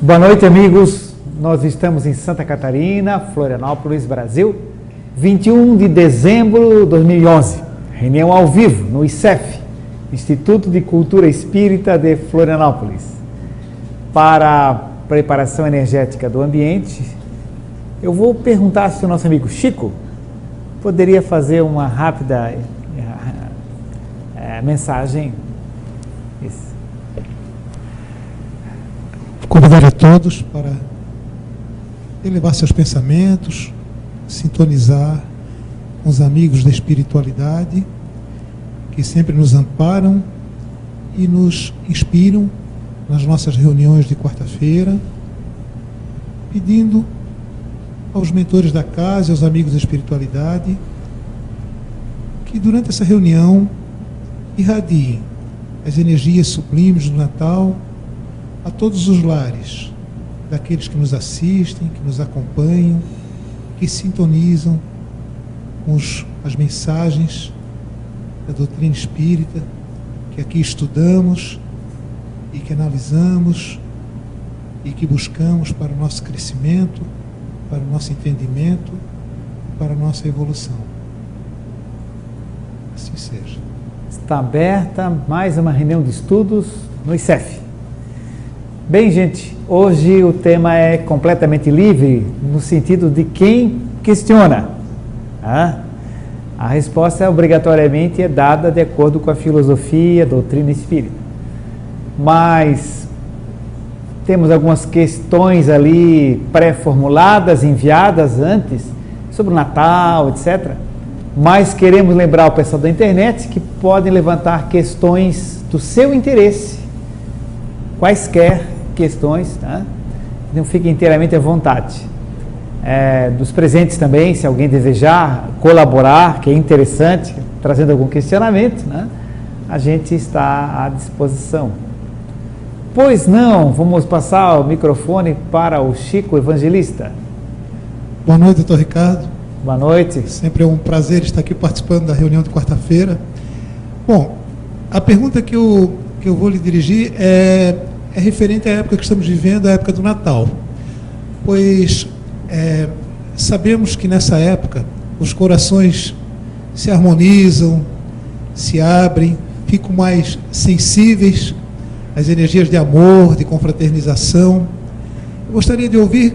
Boa noite, amigos. Nós estamos em Santa Catarina, Florianópolis, Brasil, 21 de dezembro de 2011. Reunião ao vivo no ICEF, Instituto de Cultura Espírita de Florianópolis. Para a preparação energética do ambiente, eu vou perguntar se o nosso amigo Chico poderia fazer uma rápida mensagem. Isso. Convidar a todos para elevar seus pensamentos, sintonizar com os amigos da espiritualidade que sempre nos amparam e nos inspiram nas nossas reuniões de quarta-feira, pedindo aos mentores da casa e aos amigos da espiritualidade que durante essa reunião irradiem as energias sublimes do Natal a todos os lares, daqueles que nos assistem, que nos acompanham, que sintonizam com as mensagens da doutrina espírita, que aqui estudamos e que analisamos e que buscamos para o nosso crescimento, para o nosso entendimento, para a nossa evolução. Assim seja. Está aberta mais uma reunião de estudos no ICEF. Bem, gente, hoje o tema é completamente livre, no sentido de quem questiona. A resposta obrigatoriamente é dada de acordo com a filosofia, a doutrina espírita. Mas temos algumas questões ali pré-formuladas, enviadas antes, sobre o Natal, etc. Mas queremos lembrar o pessoal da internet que podem levantar questões do seu interesse, quaisquer questões, tá? Não fiquem inteiramente à vontade. Dos presentes também, se alguém desejar colaborar, que é interessante, trazendo algum questionamento, né? A gente está à disposição. Pois não, vamos passar o microfone para o Chico Evangelista. Boa noite, doutor Ricardo. Boa noite. Sempre é um prazer estar aqui participando da reunião de quarta-feira. Bom, a pergunta que eu vou lhe dirigir é referente à época que estamos vivendo, a época do Natal. Pois sabemos que nessa época os corações se harmonizam, se abrem, ficam mais sensíveis às energias de amor, de confraternização. Eu gostaria de ouvir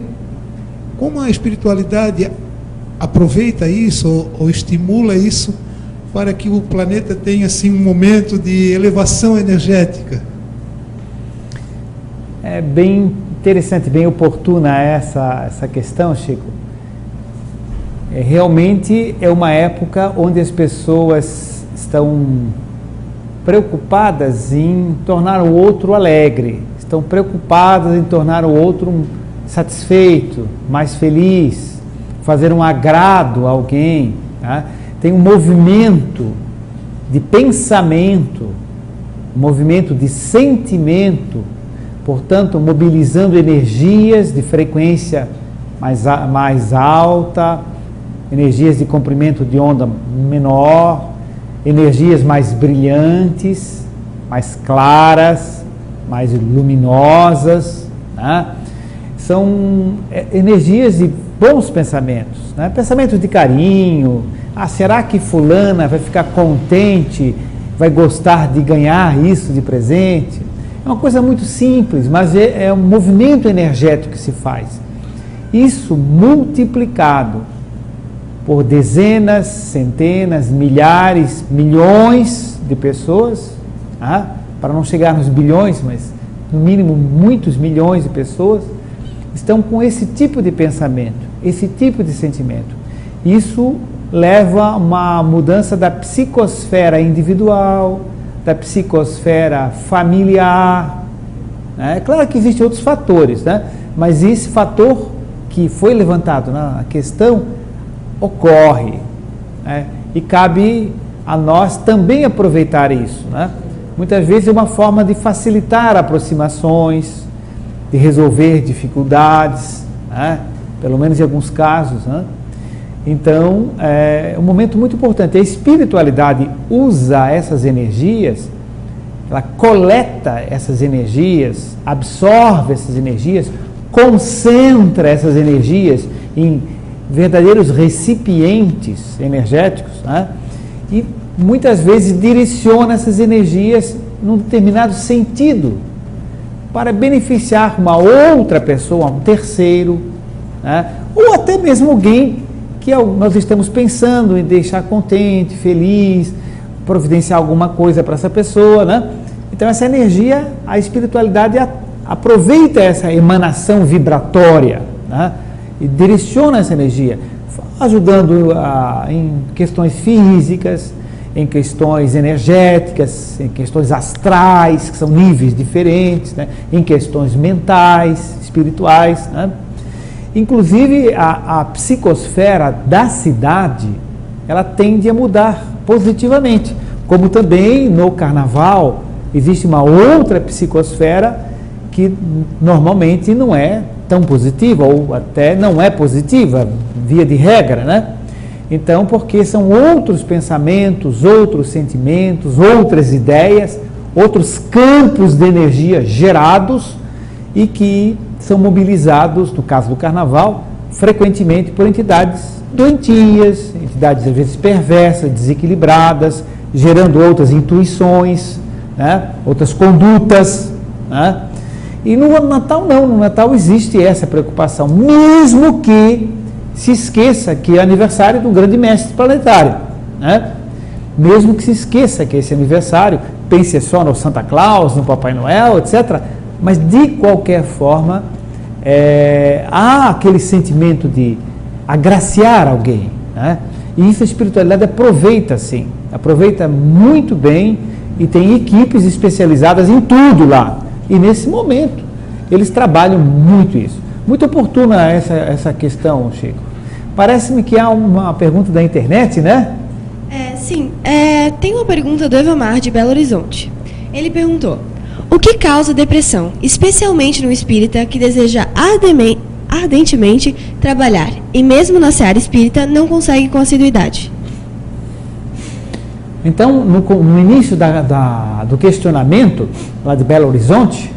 como a espiritualidade aproveita isso ou estimula isso para que o planeta tenha assim um momento de elevação energética. É bem interessante, bem oportuna essa questão, Chico. Realmente é uma época onde as pessoas estão preocupadas em tornar o outro alegre, estão preocupadas em tornar o outro satisfeito, mais feliz, fazer um agrado a alguém, tá? Tem um movimento de pensamento, um movimento de sentimento, portanto, mobilizando energias de frequência mais alta, energias de comprimento de onda menor, energias mais brilhantes, mais claras, mais luminosas, né? São energias de bons pensamentos, né? Pensamentos de carinho. Será que fulana vai ficar contente, vai gostar de ganhar isso de presente? É uma coisa muito simples, mas é um movimento energético que se faz. Isso multiplicado por dezenas, centenas, milhares, milhões de pessoas, para não chegar nos bilhões, mas no mínimo muitos milhões de pessoas, estão com esse tipo de pensamento, esse tipo de sentimento. Isso leva a uma mudança da psicosfera individual, da psicosfera familiar, né? É claro que existem outros fatores, né? Mas esse fator que foi levantado na questão ocorre, né? E cabe a nós também aproveitar isso, né? Muitas vezes é uma forma de facilitar aproximações, de resolver dificuldades, né? Pelo menos em alguns casos, né? Então, é um momento muito importante. A espiritualidade usa essas energias ela coleta essas energias, absorve essas energias, concentra essas energias em verdadeiros recipientes energéticos, né? E muitas vezes direciona essas energias num determinado sentido para beneficiar uma outra pessoa, um terceiro, né? Ou até mesmo alguém que nós estamos pensando em deixar contente, feliz, providenciar alguma coisa para essa pessoa, né? Então essa energia, a espiritualidade aproveita essa emanação vibratória, né? E direciona essa energia, ajudando em questões físicas, em questões energéticas, em questões astrais, que são níveis diferentes, né? Em questões mentais, espirituais, né? Inclusive a psicosfera da cidade, ela tende a mudar positivamente, como também no carnaval existe uma outra psicosfera que normalmente não é tão positiva, ou até não é positiva, via de regra, né? Então, porque são outros pensamentos, outros sentimentos, outras ideias, outros campos de energia gerados e que são mobilizados, no caso do carnaval, frequentemente por entidades doentias, entidades às vezes perversas, desequilibradas, gerando outras intuições, né? Outras condutas, né? E no Natal não, no Natal existe essa preocupação, mesmo que se esqueça que é aniversário de um grande mestre planetário, né? Mesmo que se esqueça que esse aniversário, pense só no Santa Claus, no Papai Noel, etc., mas de qualquer forma há aquele sentimento de agraciar alguém, né? E isso a espiritualidade aproveita sim, aproveita muito bem e tem equipes especializadas em tudo lá. E nesse momento eles trabalham muito isso. Muito oportuna essa questão, Chico. Parece-me que há uma pergunta da internet, né? Sim. Tem uma pergunta do Evamar de Belo Horizonte. Ele perguntou: o que causa depressão, especialmente no espírita que deseja ardentemente trabalhar e mesmo na seara espírita não consegue com assiduidade? Então, no início do questionamento, lá de Belo Horizonte,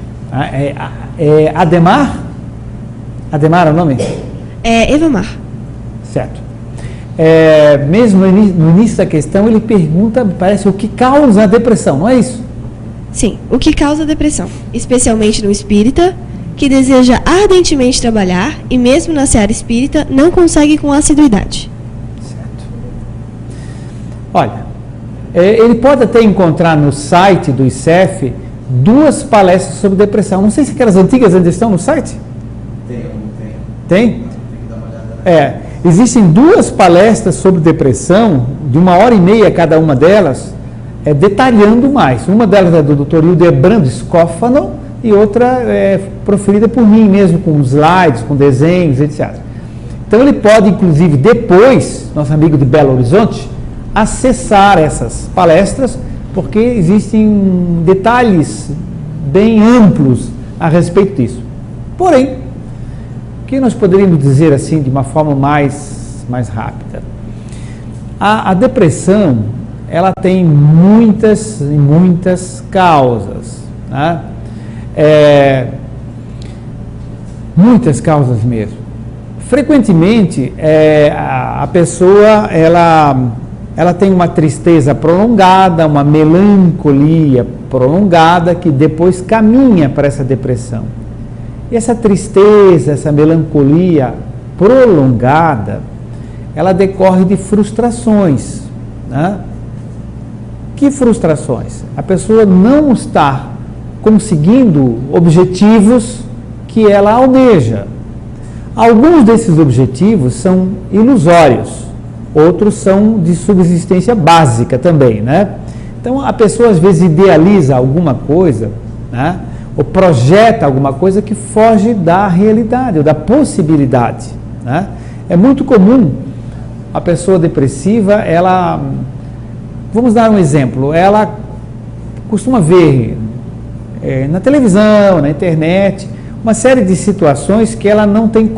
Ademar? Ademar é o nome? Evamar. Certo. Mesmo no início da questão, ele pergunta, parece, o que causa a depressão, não é isso? Sim, o que causa a depressão, especialmente no espírita que deseja ardentemente trabalhar e mesmo na seara espírita não consegue com assiduidade. Certo. Olha, ele pode até encontrar no site do ICEF 2 palestras sobre depressão. Não sei se aquelas antigas ainda estão no site? Tem? Tem que dar uma olhada. Existem 2 palestras sobre depressão, de 1h30 cada uma delas, detalhando mais. Uma delas é do Dr. Hildebrando Scófano e outra é proferida por mim mesmo, com slides, com desenhos, etc. Então ele pode, inclusive, depois, nosso amigo de Belo Horizonte, acessar essas palestras, porque existem detalhes bem amplos a respeito disso. Porém, o que nós poderíamos dizer assim de uma forma mais rápida? A depressão, ela tem muitas causas, né? Muitas causas mesmo. Frequentemente, a pessoa, ela tem uma tristeza prolongada, uma melancolia prolongada, que depois caminha para essa depressão. E essa tristeza, essa melancolia prolongada, ela decorre de frustrações, né? Que frustrações? A pessoa não está conseguindo objetivos que ela almeja. Alguns desses objetivos são ilusórios, outros são de subsistência básica também, né? Então a pessoa às vezes idealiza alguma coisa, né? Ou projeta alguma coisa que foge da realidade ou da possibilidade, né? É muito comum a pessoa depressiva, vamos dar um exemplo, ela costuma ver na televisão, na internet, uma série de situações que ela não tem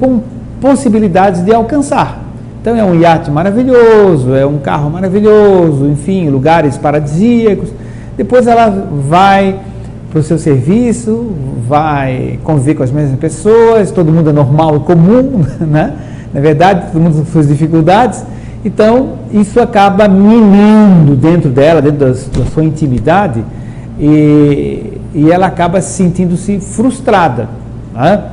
possibilidades de alcançar. Então é um iate maravilhoso, é um carro maravilhoso, enfim, lugares paradisíacos. depois ela vai para o seu serviço, vai conviver com as mesmas pessoas, todo mundo é normal e comum, né? Na verdade, todo mundo com suas dificuldades. Então, isso acaba minando dentro dela, dentro da sua intimidade, e ela acaba sentindo-se frustrada, né?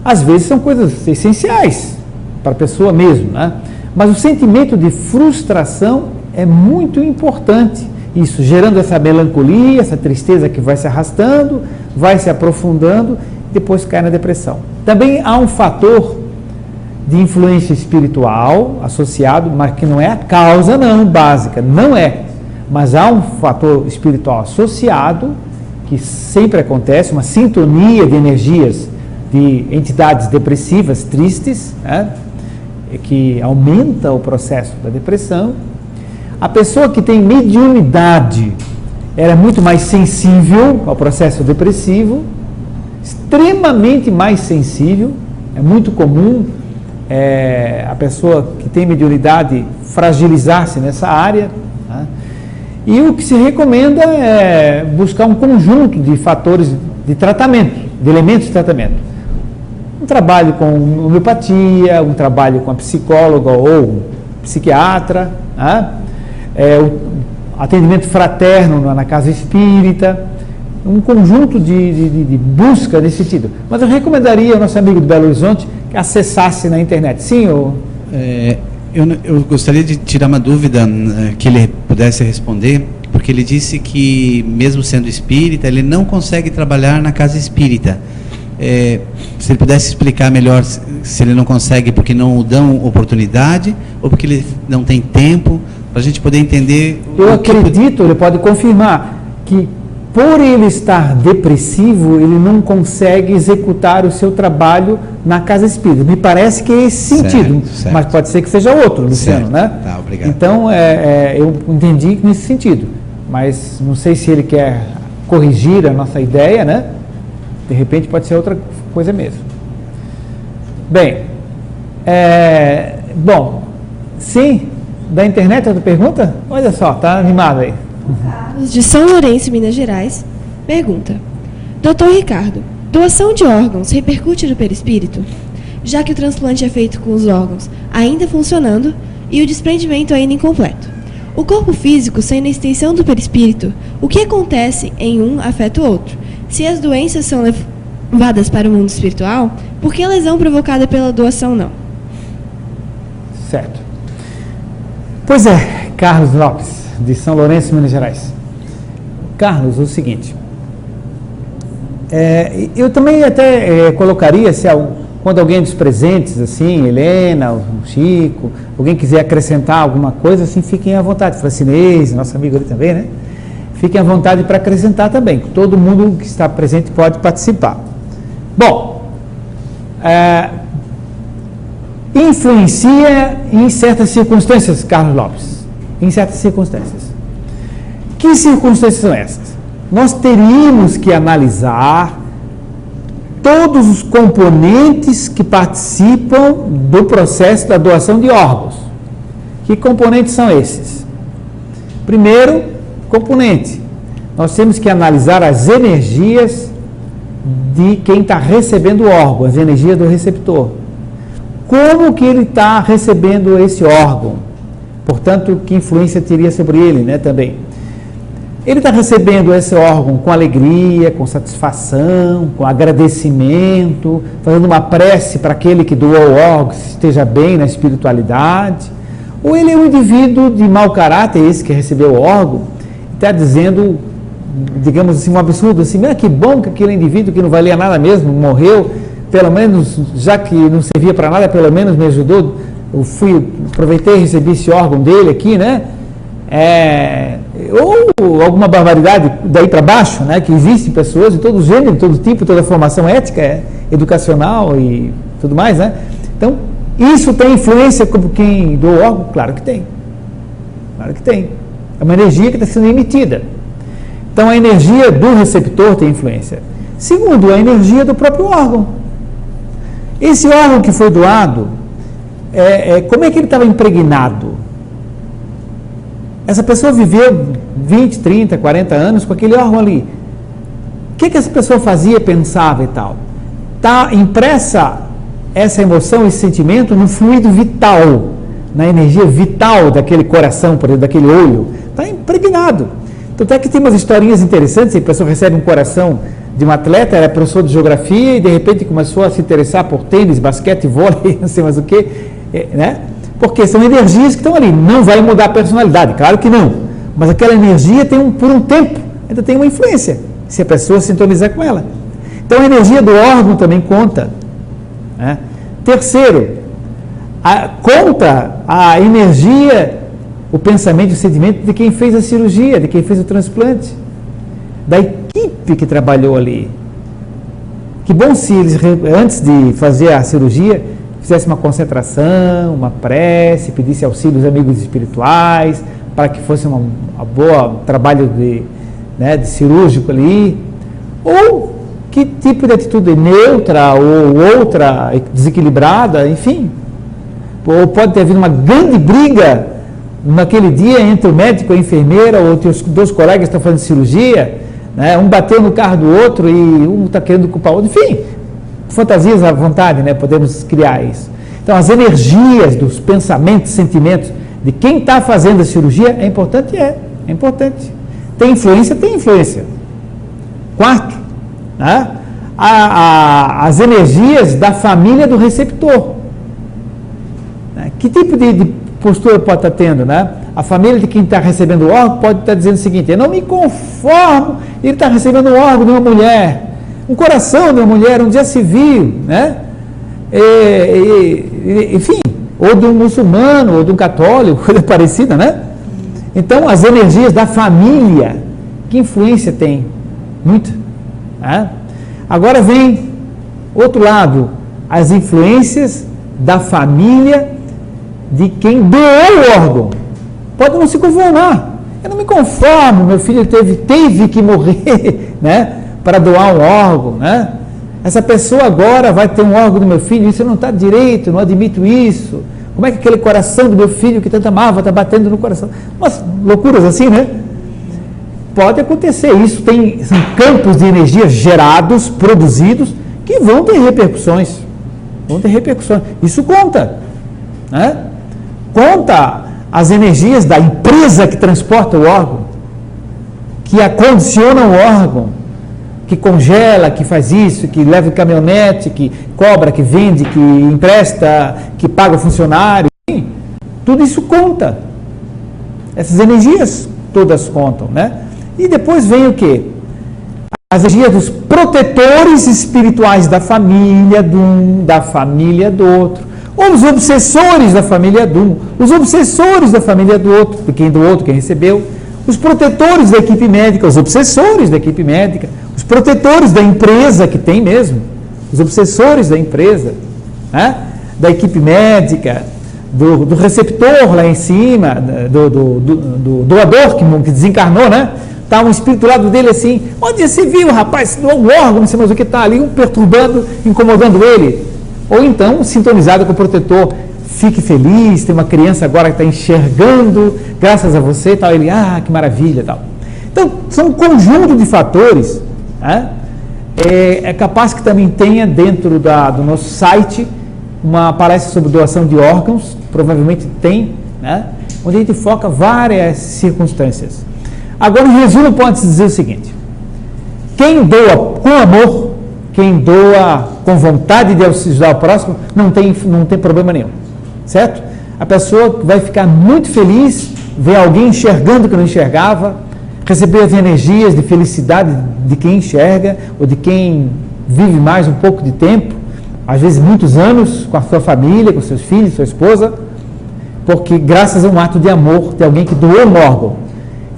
Às vezes são coisas essenciais para a pessoa mesmo, né? Mas o sentimento de frustração é muito importante, isso gerando essa melancolia, essa tristeza que vai se arrastando, vai se aprofundando, depois cai na depressão. Também há um fator de influência espiritual associado, mas que não é a causa não básica, não é, mas há um fator espiritual associado, que sempre acontece, uma sintonia de energias de entidades depressivas, tristes, né, que aumenta o processo da depressão. A pessoa que tem mediunidade, ela é muito mais sensível ao processo depressivo, extremamente mais sensível. É muito comum a pessoa que tem mediunidade fragilizar-se nessa área, né? E o que se recomenda é buscar um conjunto de fatores de tratamento, de elementos de tratamento. Um trabalho com homeopatia, um trabalho com a psicóloga ou psiquiatra, né? O atendimento fraterno na casa espírita, um conjunto de busca nesse sentido. Mas eu recomendaria ao nosso amigo do Belo Horizonte que acessasse na internet. Sim, eu gostaria de tirar uma dúvida que ele pudesse responder, porque ele disse que, mesmo sendo espírita, ele não consegue trabalhar na casa espírita. Se ele pudesse explicar melhor se ele não consegue porque não o dão oportunidade ou porque ele não tem tempo, para a gente poder entender. Eu acredito, ele pode confirmar, que por ele estar depressivo, ele não consegue executar o seu trabalho na casa espírita. Me parece que é esse sentido, certo. Mas pode ser que seja outro, Luciano, certo. Né? Tá, obrigado. Então, eu entendi nesse sentido, mas não sei se ele quer corrigir a nossa ideia, né? De repente pode ser outra coisa mesmo. Bem, bom, sim, da internet outra pergunta? Olha só, tá animado aí. Carlos, de São Lourenço, Minas Gerais, pergunta: Dr. Ricardo, doação de órgãos repercute no perispírito? Já que o transplante é feito com os órgãos ainda funcionando e o desprendimento ainda incompleto. O corpo físico sendo a extensão do perispírito, o que acontece em um afeta o outro? Se as doenças são levadas para o mundo espiritual, por que a lesão provocada pela doação não? Certo. Pois é, Carlos Lopes, de São Lourenço, Minas Gerais. Carlos, o seguinte, eu também até colocaria, quando alguém dos presentes, assim, Helena, o Chico, alguém quiser acrescentar alguma coisa, assim, fiquem à vontade. Francinês, nosso amigo ali também, né? Fiquem à vontade para acrescentar também. Todo mundo que está presente pode participar. Bom, influencia em certas circunstâncias, Carlos Lopes. Em certas circunstâncias. Que circunstâncias são essas? Nós teríamos que analisar todos os componentes que participam do processo da doação de órgãos. Que componentes são esses? Primeiro componente, nós temos que analisar as energias de quem está recebendo o órgão, as energias do receptor. Como que ele está recebendo esse órgão? Portanto, que influência teria sobre ele, né, também? Ele está recebendo esse órgão com alegria, com satisfação, com agradecimento, fazendo uma prece para aquele que doou o órgão, que esteja bem na espiritualidade. Ou ele é um indivíduo de mau caráter, esse que recebeu o órgão, está dizendo, digamos assim, um absurdo, assim, que bom que aquele indivíduo que não valia nada mesmo, morreu, pelo menos, já que não servia para nada, pelo menos me ajudou, aproveitei e recebi esse órgão dele aqui, né? Ou alguma barbaridade daí para baixo, né? Que existem pessoas de todo gênero, de todo tipo, toda formação ética, educacional e tudo mais, né? Então, isso tem influência como quem doa o órgão? Claro que tem. Claro que tem. É uma energia que está sendo emitida. Então, a energia do receptor tem influência. Segundo, a energia do próprio órgão. Esse órgão que foi doado, como é que ele estava impregnado? Essa pessoa viveu 20, 30, 40 anos com aquele órgão ali. O que essa pessoa fazia, pensava e tal? Está impressa essa emoção, esse sentimento no fluido vital, na energia vital daquele coração, por exemplo, daquele olho. Está impregnado. Então, até que tem umas historinhas interessantes, a pessoa recebe um coração de um atleta, era professor de geografia e de repente começou a se interessar por tênis, basquete, vôlei, não sei mais o que, né? Porque são energias que estão ali, não vai mudar a personalidade, claro que não, mas aquela energia tem por um tempo, ainda tem uma influência, se a pessoa sintonizar com ela. Então a energia do órgão também conta, né? Terceiro, conta a energia, o pensamento e o sentimento de quem fez a cirurgia, de quem fez o transplante, da equipe que trabalhou ali. Que bom se eles, antes de fazer a cirurgia, fizesse uma concentração, uma prece, pedisse auxílio aos amigos espirituais, para que fosse um bom trabalho de cirúrgico ali. Ou que tipo de atitude neutra ou outra desequilibrada, enfim. Ou pode ter havido uma grande briga naquele dia entre o médico e a enfermeira, ou os dois colegas que estão fazendo cirurgia, né? Um bateu no carro do outro e um está querendo culpar o outro. Enfim, fantasias à vontade, né? Podemos criar isso. Então, as energias dos pensamentos, sentimentos de quem está fazendo a cirurgia é importante? É importante. Tem influência? Tem influência. Quarto, né? As energias da família do receptor. Né? Que tipo de postura pode estar tendo, né? A família de quem está recebendo o órgão pode estar dizendo o seguinte: eu não me conformo, ele está recebendo o órgão de uma mulher, um coração de uma mulher, onde já se viu, né? Enfim, ou de um muçulmano, ou de um católico, coisa parecida, né? Então, as energias da família, que influência tem? Muita. Né? Agora vem outro lado, as influências da família de quem doou o órgão. Pode não se conformar. Eu não me conformo, meu filho teve que morrer, né, para doar um órgão, né? Essa pessoa agora vai ter um órgão do meu filho, isso não está direito, não admito isso. Como é que aquele coração do meu filho que tanto amava está batendo no coração? Umas loucuras assim, né? Pode acontecer, isso são campos de energia gerados, produzidos, que vão ter repercussões. Isso conta, né? Conta as energias da empresa que transporta o órgão, que acondiciona o órgão, que congela, que faz isso, que leva o caminhonete, que cobra, que vende, que empresta, que paga o funcionário, enfim, tudo isso conta. Essas energias todas contam, né? E depois vem o quê? As energias dos protetores espirituais da família de um, da família do outro, ou os obsessores da família de um, os obsessores da família do outro, quem recebeu, os protetores da equipe médica, os obsessores da equipe médica, os protetores da empresa que tem mesmo, os obsessores da empresa, né? Da equipe médica, do receptor lá em cima, do doador que desencarnou, né? Está um espírito do lado dele assim, onde você viu, rapaz, um órgão, não sei mais o que está ali, um perturbando, incomodando ele. Ou então, sintonizado com o protetor, fique feliz, tem uma criança agora que está enxergando, graças a você e tal, ele, que maravilha e tal. Então, são um conjunto de fatores, né? É capaz que também tenha dentro do nosso site uma palestra sobre doação de órgãos, provavelmente tem, né? Onde a gente foca várias circunstâncias. Agora, em resumo, pode-se dizer o seguinte: quem doa com amor, quem doa com vontade de ajudar o próximo, não tem problema nenhum, certo? A pessoa vai ficar muito feliz, ver alguém enxergando que não enxergava, receber as energias de felicidade de quem enxerga, ou de quem vive mais um pouco de tempo, às vezes muitos anos, com a sua família, com seus filhos, sua esposa, porque graças a um ato de amor de alguém que doou um órgão.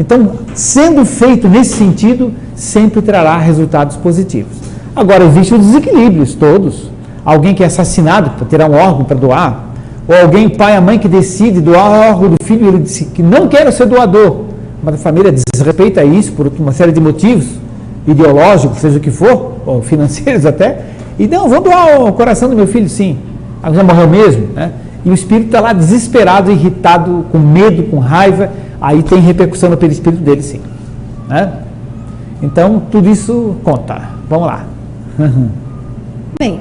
Então, sendo feito nesse sentido, sempre trará resultados positivos. Agora, existem os desequilíbrios todos. Alguém que é assassinado para tirar um órgão para doar, ou alguém, pai ou mãe, que decide doar o órgão do filho e ele disse que não quer ser doador, mas a família desrespeita isso por uma série de motivos, ideológicos, seja o que for, ou financeiros até, e não, vou doar o coração do meu filho, sim. Já morreu mesmo, né? E o espírito está lá desesperado, irritado, com medo, com raiva, aí tem repercussão no perispírito dele, sim. Né? Então, tudo isso conta. Vamos lá. Bem,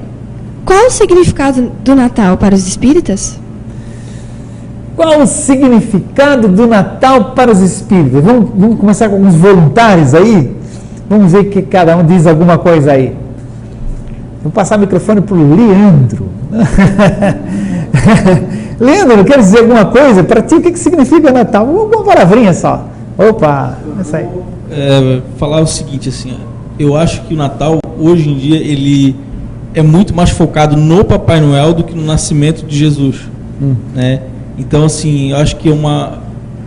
qual o significado do Natal para os espíritas? Qual o significado do Natal para os espíritas? Vamos começar com alguns voluntários aí? Vamos ver que cada um diz alguma coisa aí. Vou passar o microfone para o Leandro. Leandro, quer dizer alguma coisa? Para ti, o que significa Natal? Uma palavrinha só. Opa, essa aí. Falar o seguinte, assim, eu acho que o Natal, hoje em dia, ele é muito mais focado no Papai Noel do que no nascimento de Jesus. Né? Então, assim, eu acho que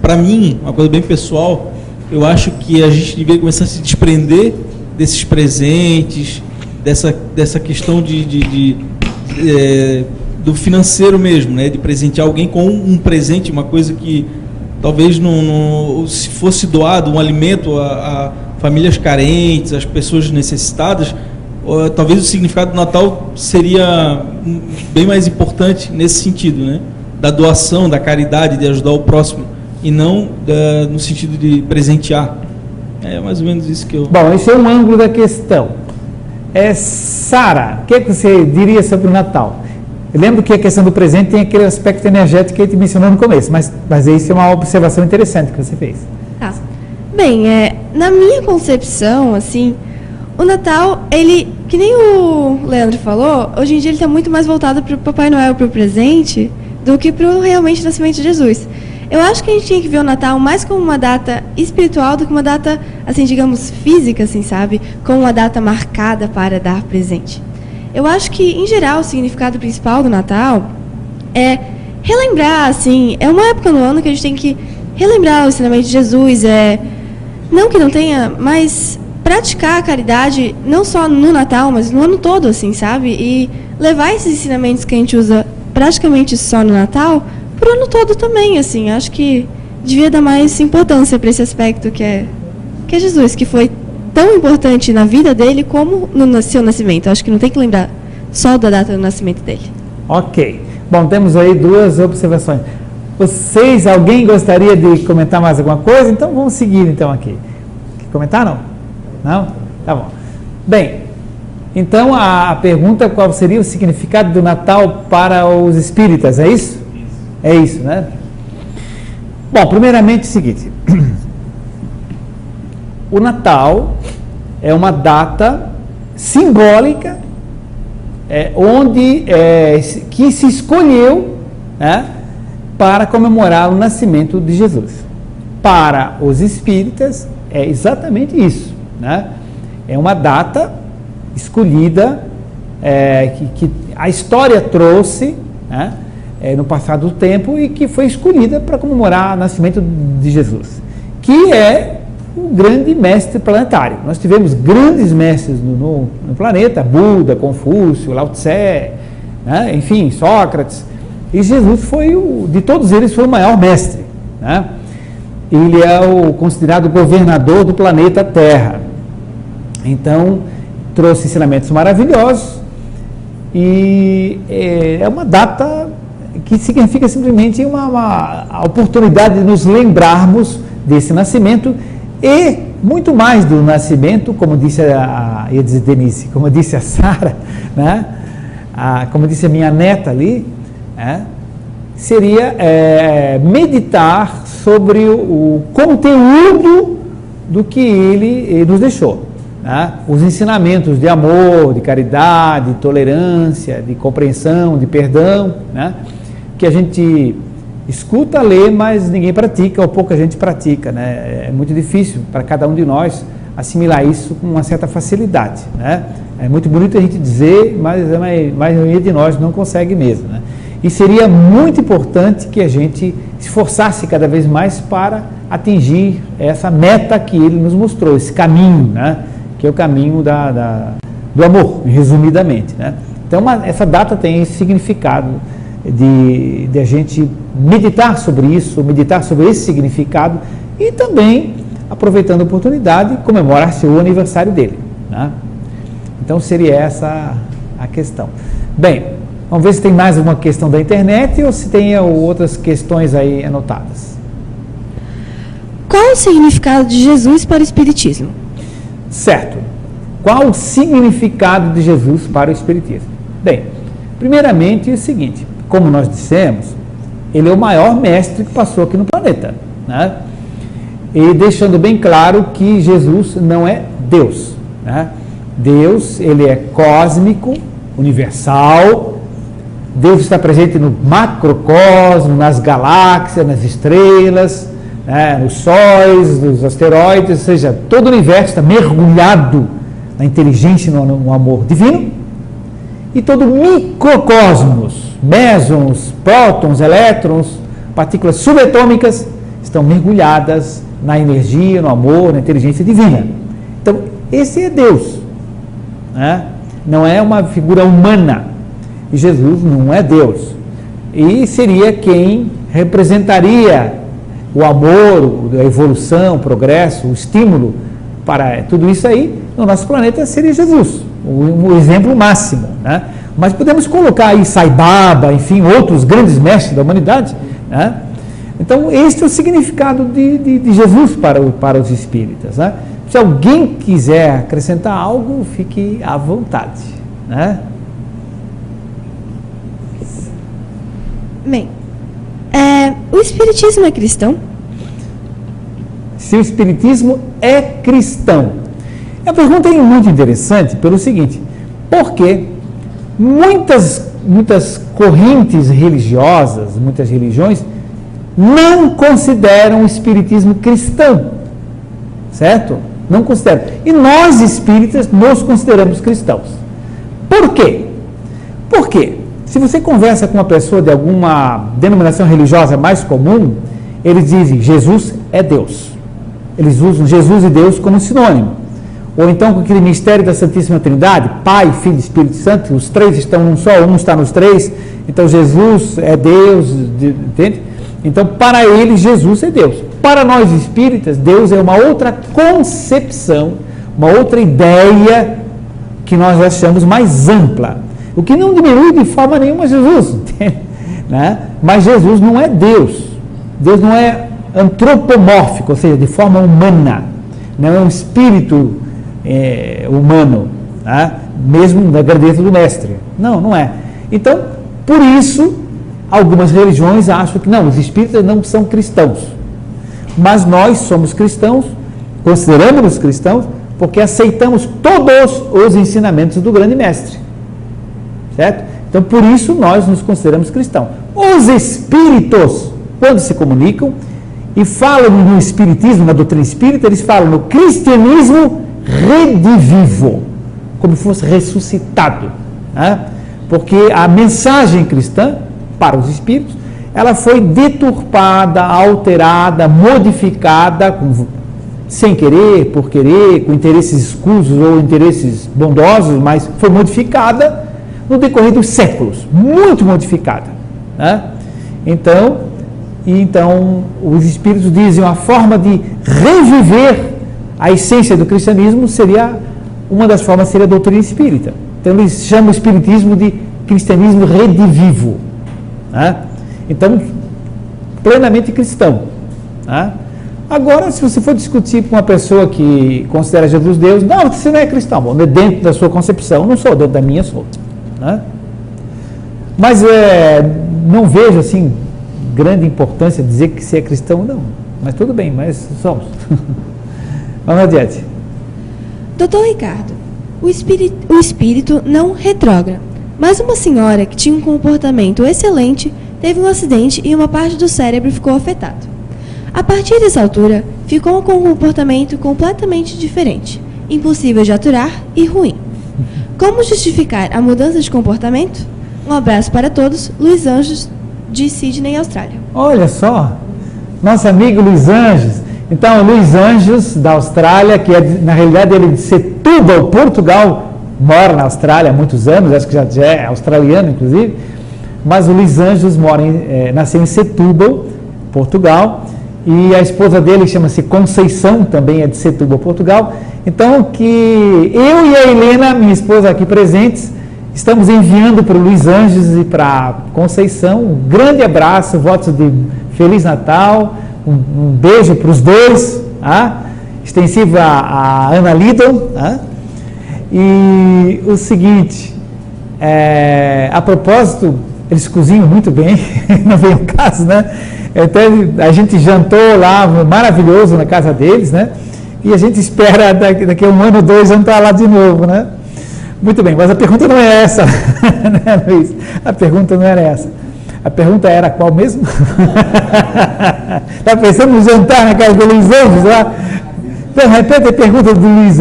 para mim, uma coisa bem pessoal, eu acho que a gente deveria começar a se desprender desses presentes, dessa questão do financeiro mesmo, né? De presentear alguém com um presente, uma coisa que talvez se fosse doado um alimento a famílias carentes, às pessoas necessitadas, talvez o significado do Natal seria bem mais importante nesse sentido, né? Da doação, da caridade, de ajudar o próximo, e não no sentido de presentear. É mais ou menos isso que eu... Bom, esse é um ângulo da questão. Sara, o que você diria sobre o Natal? Eu lembro que a questão do presente tem aquele aspecto energético que a gente mencionou no começo, mas isso é uma observação interessante que você fez. Tá. Bem, na minha concepção, assim, o Natal, ele, que nem o Leandro falou, hoje em dia ele está muito mais voltado para o Papai Noel, para o presente, do que para o realmente nascimento de Jesus. Eu acho que a gente tinha que ver o Natal mais como uma data espiritual do que uma data, assim, digamos, física, assim, sabe? Como uma data marcada para dar presente. Eu acho que, em geral, o significado principal do Natal é relembrar, assim, é uma época no ano que a gente tem que relembrar o ensinamento de Jesus, não que não tenha, mas praticar a caridade, não só no Natal, mas no ano todo, assim, sabe? E levar esses ensinamentos que a gente usa praticamente só no Natal, pro ano todo também, assim. Acho que devia dar mais importância para esse aspecto que é Jesus, que foi tão importante na vida dele como no seu nascimento. Acho que não tem que lembrar só da data do nascimento dele. Ok. Bom, temos aí duas observações. Alguém gostaria de comentar mais alguma coisa? Então vamos seguir então aqui. Quer comentar, não? Não? Tá bom. Bem, então a pergunta, qual seria o significado do Natal para os espíritas, é isso? É isso, né? Bom, primeiramente é o seguinte. O Natal é uma data simbólica que se escolheu, né, para comemorar o nascimento de Jesus. Para os espíritas é exatamente isso, né? É uma data escolhida que a história trouxe, né, no passado do tempo, e que foi escolhida para comemorar o nascimento de Jesus, que é um grande mestre planetário. Nós tivemos grandes mestres no planeta, Buda, Confúcio, Lao Tse, né? Enfim, Sócrates, e Jesus de todos eles foi o maior mestre, né? Ele é o considerado governador do planeta Terra. Então, trouxe ensinamentos maravilhosos, e é uma data que significa simplesmente a oportunidade de nos lembrarmos desse nascimento, e muito mais do nascimento, como disse ia dizer Denise, como disse a Sara, né? Como disse a minha neta ali, seria meditar sobre o conteúdo do que ele nos deixou, né? Os ensinamentos de amor, de caridade, de tolerância, de compreensão, de perdão, né? Que a gente escuta, lê, mas ninguém pratica, ou pouca gente pratica, né? É muito difícil para cada um de nós assimilar isso com uma certa facilidade, né? É muito bonito a gente dizer, mas a maioria de nós não consegue mesmo, né? E seria muito importante que a gente se esforçasse cada vez mais para atingir essa meta que ele nos mostrou, esse caminho, né? Que é o caminho do amor, resumidamente, né? Então, essa data tem esse significado de a gente meditar sobre isso, meditar sobre esse significado, e também, aproveitando a oportunidade, comemorar-se o aniversário dele, né? Então seria essa a questão. Bem, vamos ver se tem mais alguma questão da internet ou se tem outras questões aí anotadas. qual o significado de Jesus para o Espiritismo? Certo. Qual o significado de Jesus para o Espiritismo? Bem, primeiramente é o seguinte, como nós dissemos, ele é o maior mestre que passou aqui no planeta, né? E deixando bem claro que Jesus não é Deus, né? Deus, ele é cósmico, universal. Deus está presente no macrocosmo, nas galáxias, nas estrelas, né, nos sóis, nos asteroides, ou seja, todo o universo está mergulhado na inteligência e no amor divino. E todo o microcosmos, mesons, prótons, elétrons, partículas subatômicas, estão mergulhadas na energia, no amor, na inteligência divina. Então, esse é Deus, né? Não é uma figura humana. E Jesus não é Deus. E seria quem representaria o amor, a evolução, o progresso, o estímulo para tudo isso aí no nosso planeta seria Jesus, o exemplo máximo, né? Mas podemos colocar aí Sai Baba, enfim, outros grandes mestres da humanidade, né? Então, este é o significado de Jesus para os espíritas, né? Se alguém quiser acrescentar algo, fique à vontade, né? Bem, o Espiritismo é cristão? Se o Espiritismo é cristão? A pergunta é muito interessante pelo seguinte, porque muitas correntes religiosas, muitas religiões, não consideram o Espiritismo cristão, certo? Não consideram. E nós espíritas nos consideramos cristãos. Por quê? Por quê? Se você conversa com uma pessoa de alguma denominação religiosa mais comum, eles dizem Jesus é Deus. Eles usam Jesus e Deus como sinônimo. Ou então com aquele mistério da Santíssima Trindade, Pai, Filho e Espírito Santo, os três estão num só, um está nos três, então Jesus é Deus, entende? Então para eles Jesus é Deus. Para nós espíritas, Deus é uma outra concepção, uma outra ideia que nós achamos mais ampla. O que não diminui de forma nenhuma Jesus, né? Mas Jesus não é Deus. Deus não é antropomórfico, ou seja, de forma humana. Não é um espírito humano, né? Mesmo na grandeza do mestre. Não, não é. Então, por isso, algumas religiões acham que não, os espíritas não são cristãos. Mas nós somos cristãos, consideramos-nos cristãos, porque aceitamos todos os ensinamentos do grande mestre. Certo? Então, por isso, nós nos consideramos cristãos. Os espíritos, quando se comunicam e falam no espiritismo, na doutrina espírita, eles falam no cristianismo redivivo, como se fosse ressuscitado, né? Porque a mensagem cristã, para os espíritos, ela foi deturpada, alterada, modificada, sem querer, por querer, com interesses escusos ou interesses bondosos, mas foi modificada no decorrer dos séculos, muito modificada, né? Então, os espíritos dizem a forma de reviver a essência do cristianismo seria, uma das formas seria a doutrina espírita. Então eles chamam o espiritismo de cristianismo redivivo, né? Então, plenamente cristão, né? Agora, se você for discutir com uma pessoa que considera Jesus Deus, não, você não é cristão, bom, dentro da sua concepção, não sou, dentro da minha sou, né? Mas não vejo assim grande importância dizer que você é cristão, não, mas tudo bem, mas somos. Vamos adiante. Doutor Ricardo, o espírito não retrógrada, mas uma senhora que tinha um comportamento excelente teve um acidente e uma parte do cérebro ficou afetado. A partir dessa altura, ficou com um comportamento completamente diferente, impossível de aturar e ruim. Como justificar a mudança de comportamento? Um abraço para todos, Luiz Anjos, de Sydney, Austrália. Olha só, nosso amigo Luiz Anjos. Então, Luiz Anjos, da Austrália, que na realidade ele é de Setúbal, Portugal, mora na Austrália há muitos anos, acho que já é australiano, inclusive, mas o Luiz Anjos nasceu em Setúbal, Portugal, e a esposa dele chama-se Conceição, também é de Setúbal, Portugal. Então, que eu e a Helena, minha esposa aqui presentes, estamos enviando para o Luiz Anjos e para a Conceição um grande abraço, votos de Feliz Natal, Um beijo para os dois, extensivo a Ana Lidon. E o seguinte, a propósito, eles cozinham muito bem, não vem o caso, né? Então, a gente jantou lá, maravilhoso, na casa deles, né? E a gente espera daqui a 1 ano ou 2 entrar lá de novo, né? Muito bem, mas a pergunta não é essa, né, Luiz? A pergunta não era essa. A pergunta era qual mesmo? Está pensando em jantar na casa do Luiz Anjos lá? Então, repete a pergunta do Luiz.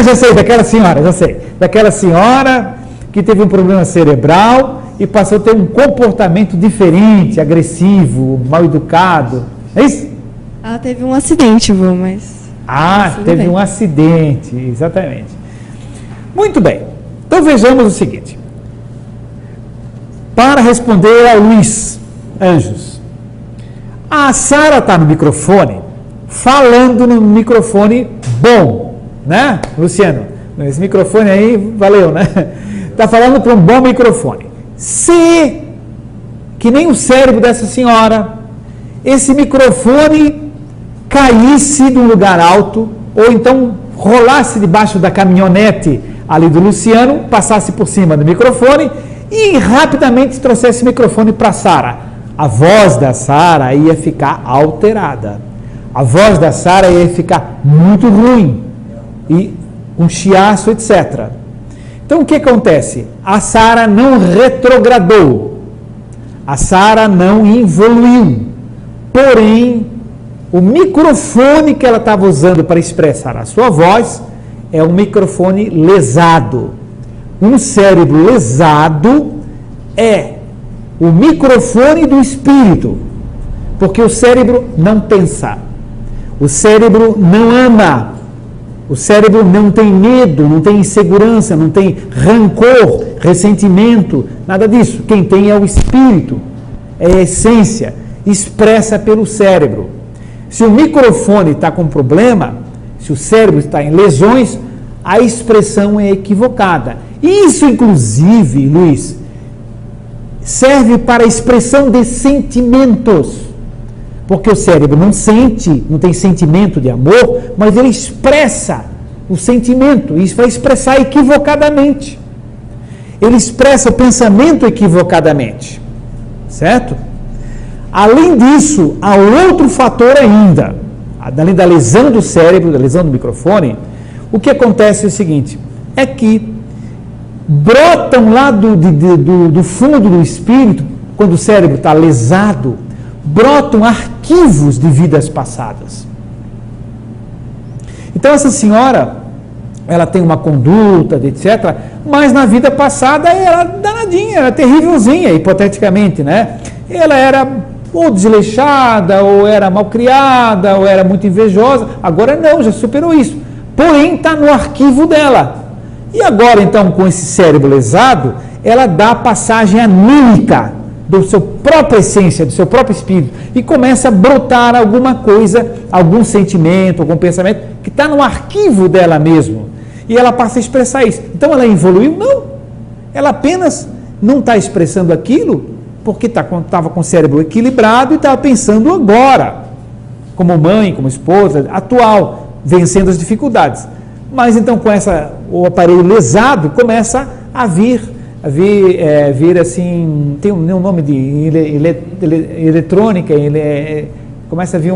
Já sei, daquela senhora, já sei. Daquela senhora que teve um problema cerebral e passou a ter um comportamento diferente, agressivo, mal educado. É isso? Ela teve um acidente, vô, mas... teve um acidente, exatamente. Muito bem. Então vejamos o seguinte. Para responder ao Luiz Anjos, a Sara está no microfone, falando no microfone bom, né, Luciano? Esse microfone aí, valeu, né? Está falando para um bom microfone. Se, que nem o cérebro dessa senhora, esse microfone caísse de um lugar alto, ou então rolasse debaixo da caminhonete ali do Luciano, passasse por cima do microfone e rapidamente trouxesse o microfone para Sara, a voz da Sara ia ficar alterada. A voz da Sara ia ficar muito ruim, e um chiaço, etc. Então o que acontece? A Sara não retrogradou, a Sara não evoluiu, porém o microfone que ela estava usando para expressar a sua voz é um microfone lesado. Um cérebro lesado é o microfone do espírito, porque o cérebro não pensa, o cérebro não ama, o cérebro não tem medo, não tem insegurança, não tem rancor, ressentimento, nada disso. Quem tem é o espírito, é a essência, expressa pelo cérebro. Se o microfone está com problema, se o cérebro está em lesões, a expressão é equivocada. Isso, inclusive, Luiz, serve para a expressão de sentimentos. Porque o cérebro não sente, não tem sentimento de amor, mas ele expressa o sentimento. Isso vai expressar equivocadamente. Ele expressa o pensamento equivocadamente. Certo? Além disso, há outro fator ainda. Além da lesão do cérebro, da lesão do microfone, o que acontece é o seguinte, é que brotam lá do fundo do espírito, quando o cérebro está lesado, brotam arquivos de vidas passadas. Então essa senhora, ela tem uma conduta, etc., mas na vida passada era danadinha, era terrívelzinha, hipoteticamente, né? Ela era ou desleixada, ou era malcriada, ou era muito invejosa. Agora não, já superou isso. Porém, está no arquivo dela. E agora, então, com esse cérebro lesado, ela dá passagem anímica do seu própria essência, do seu próprio espírito, e começa a brotar alguma coisa, algum sentimento, algum pensamento, que está no arquivo dela mesmo. E ela passa a expressar isso. Então, ela evoluiu? Não. Ela apenas não está expressando aquilo porque estava com o cérebro equilibrado e estava pensando agora, como mãe, como esposa, atual, vencendo as dificuldades. Mas então com o aparelho lesado começa a vir assim, tem um nome de eletrônica, começa a vir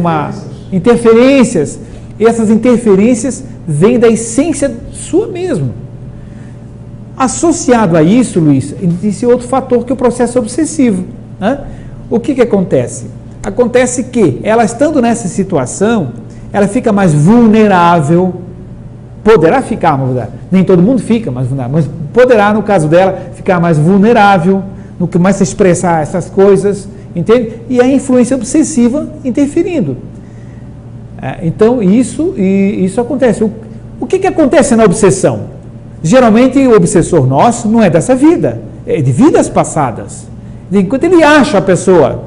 interferências, e essas interferências vêm da essência sua mesmo. Associado a isso, Luiz, existe outro fator que é o processo obsessivo. Né? O que acontece? Acontece que ela estando nessa situação, ela fica mais vulnerável, poderá ficar, nem todo mundo fica mais vulnerável, mas poderá, no caso dela, ficar mais vulnerável, no que mais se expressar essas coisas, entende? E a influência obsessiva interferindo. Então, isso acontece. O que acontece na obsessão? Geralmente, o obsessor nosso não é dessa vida, é de vidas passadas. Enquanto ele acha a pessoa.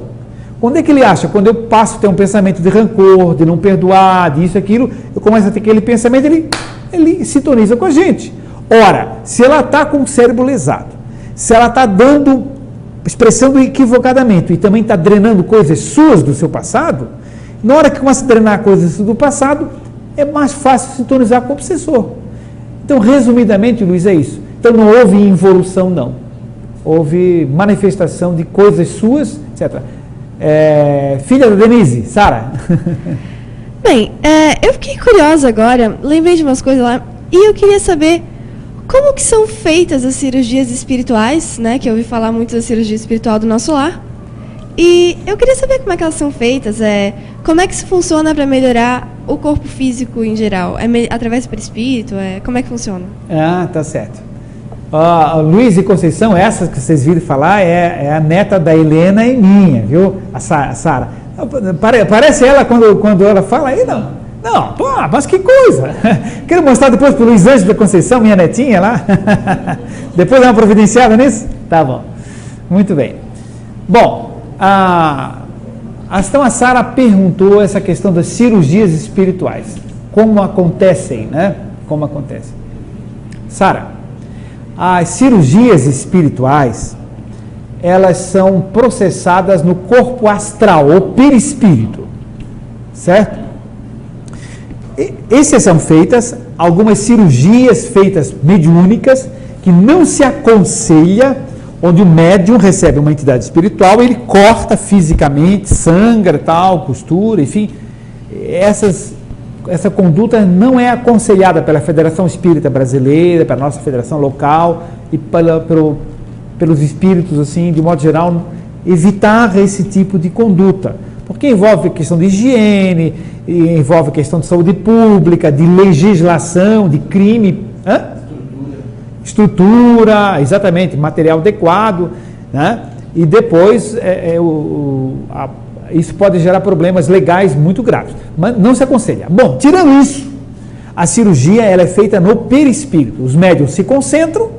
Quando é que ele acha? Quando eu passo a ter um pensamento de rancor, de não perdoar, disso, aquilo, eu começo a ter aquele pensamento, ele sintoniza com a gente. Ora, se ela está com o cérebro lesado, se ela está dando expressando equivocadamente e também está drenando coisas suas do seu passado, na hora que começa a drenar coisas do passado, é mais fácil sintonizar com o obsessor. Então, resumidamente, Luiz, é isso. Então, não houve involução, não. Houve manifestação de coisas suas, etc. Filha da Denise, Sara. Bem, eu fiquei curiosa agora, lembrei de umas coisas lá, e eu queria saber como que são feitas as cirurgias espirituais, né? Que eu ouvi falar muito da cirurgia espiritual do Nosso Lar. E eu queria saber como é que elas são feitas, como é que isso funciona para melhorar o corpo físico em geral? Através do perispírito? Como é que funciona? Ah, tá certo. Luiz e Conceição, essas que vocês viram falar, é a neta da Helena e minha, viu? A Sara. Parece ela quando ela fala aí, não. Não, pô, mas que coisa! Quero mostrar depois para o Luiz Ângelo da Conceição, minha netinha lá. Depois dá uma providenciada nisso? Tá bom. Muito bem. Bom, então a Sara perguntou essa questão das cirurgias espirituais. Como acontecem, né? Como acontecem. Sara, as cirurgias espirituais, elas são processadas no corpo astral, ou perispírito, certo? Essas são feitas, algumas cirurgias feitas mediúnicas, que não se aconselha, onde o médium recebe uma entidade espiritual, ele corta fisicamente, sangra, tal, costura, enfim, essa conduta não é aconselhada pela Federação Espírita Brasileira, pela nossa federação local e pelos espíritos, assim, de modo geral, evitar esse tipo de conduta, porque envolve questão de higiene, envolve questão de saúde pública, de legislação, de crime, estrutura, exatamente, material adequado, né? E depois isso pode gerar problemas legais muito graves, mas não se aconselha. Bom, tirando isso, a cirurgia ela é feita no perispírito. Os médiuns se concentram,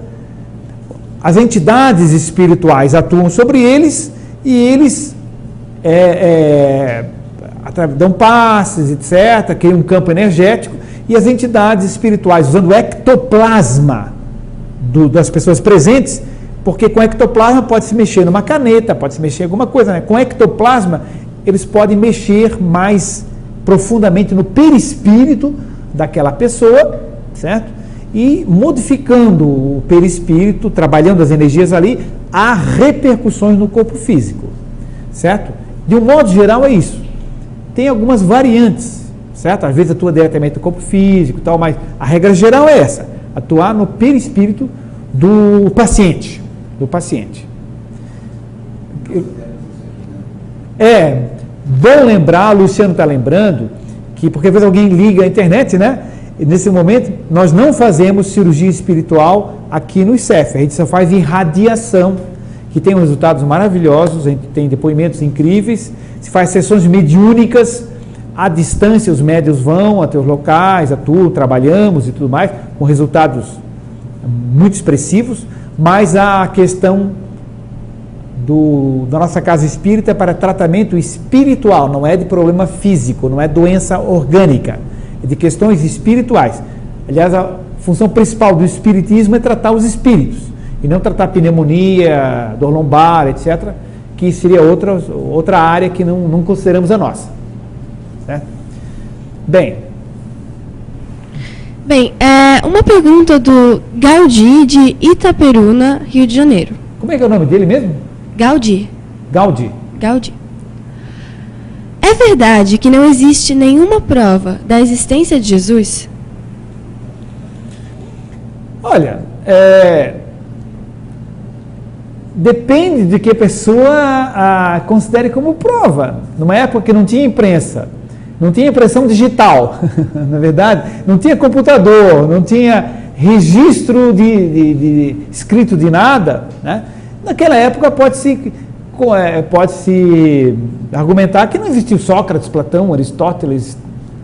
as entidades espirituais atuam sobre eles e eles dão passes, etc., criam um campo energético, e as entidades espirituais, usando o ectoplasma das pessoas presentes, porque com ectoplasma pode se mexer numa caneta, pode se mexer em alguma coisa, né? Com ectoplasma eles podem mexer mais profundamente no perispírito daquela pessoa, certo? E modificando o perispírito, trabalhando as energias ali, há repercussões no corpo físico, certo? De um modo geral é isso. Tem algumas variantes, certo? Às vezes atua diretamente no corpo físico e tal, mas a regra geral é essa, atuar no perispírito do paciente. Bom lembrar, o Luciano está lembrando, que porque às vezes alguém liga a internet, né? E nesse momento, nós não fazemos cirurgia espiritual aqui no ICEF, a gente só faz irradiação, que tem resultados maravilhosos, a gente tem depoimentos incríveis, se faz sessões mediúnicas, à distância os médiuns vão até os locais, atuam, trabalhamos e tudo mais, com resultados muito expressivos, mas a questão da nossa casa espírita para tratamento espiritual, não é de problema físico, não é doença orgânica, é de questões espirituais. Aliás, a função principal do espiritismo é tratar os espíritos, e não tratar pneumonia, dor lombar, etc., que seria outra área que não consideramos a nossa. Certo? Bem, uma pergunta do Gaudi, de Itaperuna, Rio de Janeiro. Como é que é o nome dele mesmo? Gaudi. Gaudi. É verdade que não existe nenhuma prova da existência de Jesus? Olha, depende de que a pessoa considere como prova. Numa época que não tinha imprensa, não tinha impressão digital, na verdade, não tinha computador, não tinha registro de escrito de nada, né? Naquela época pode-se argumentar que não existiu Sócrates, Platão, Aristóteles,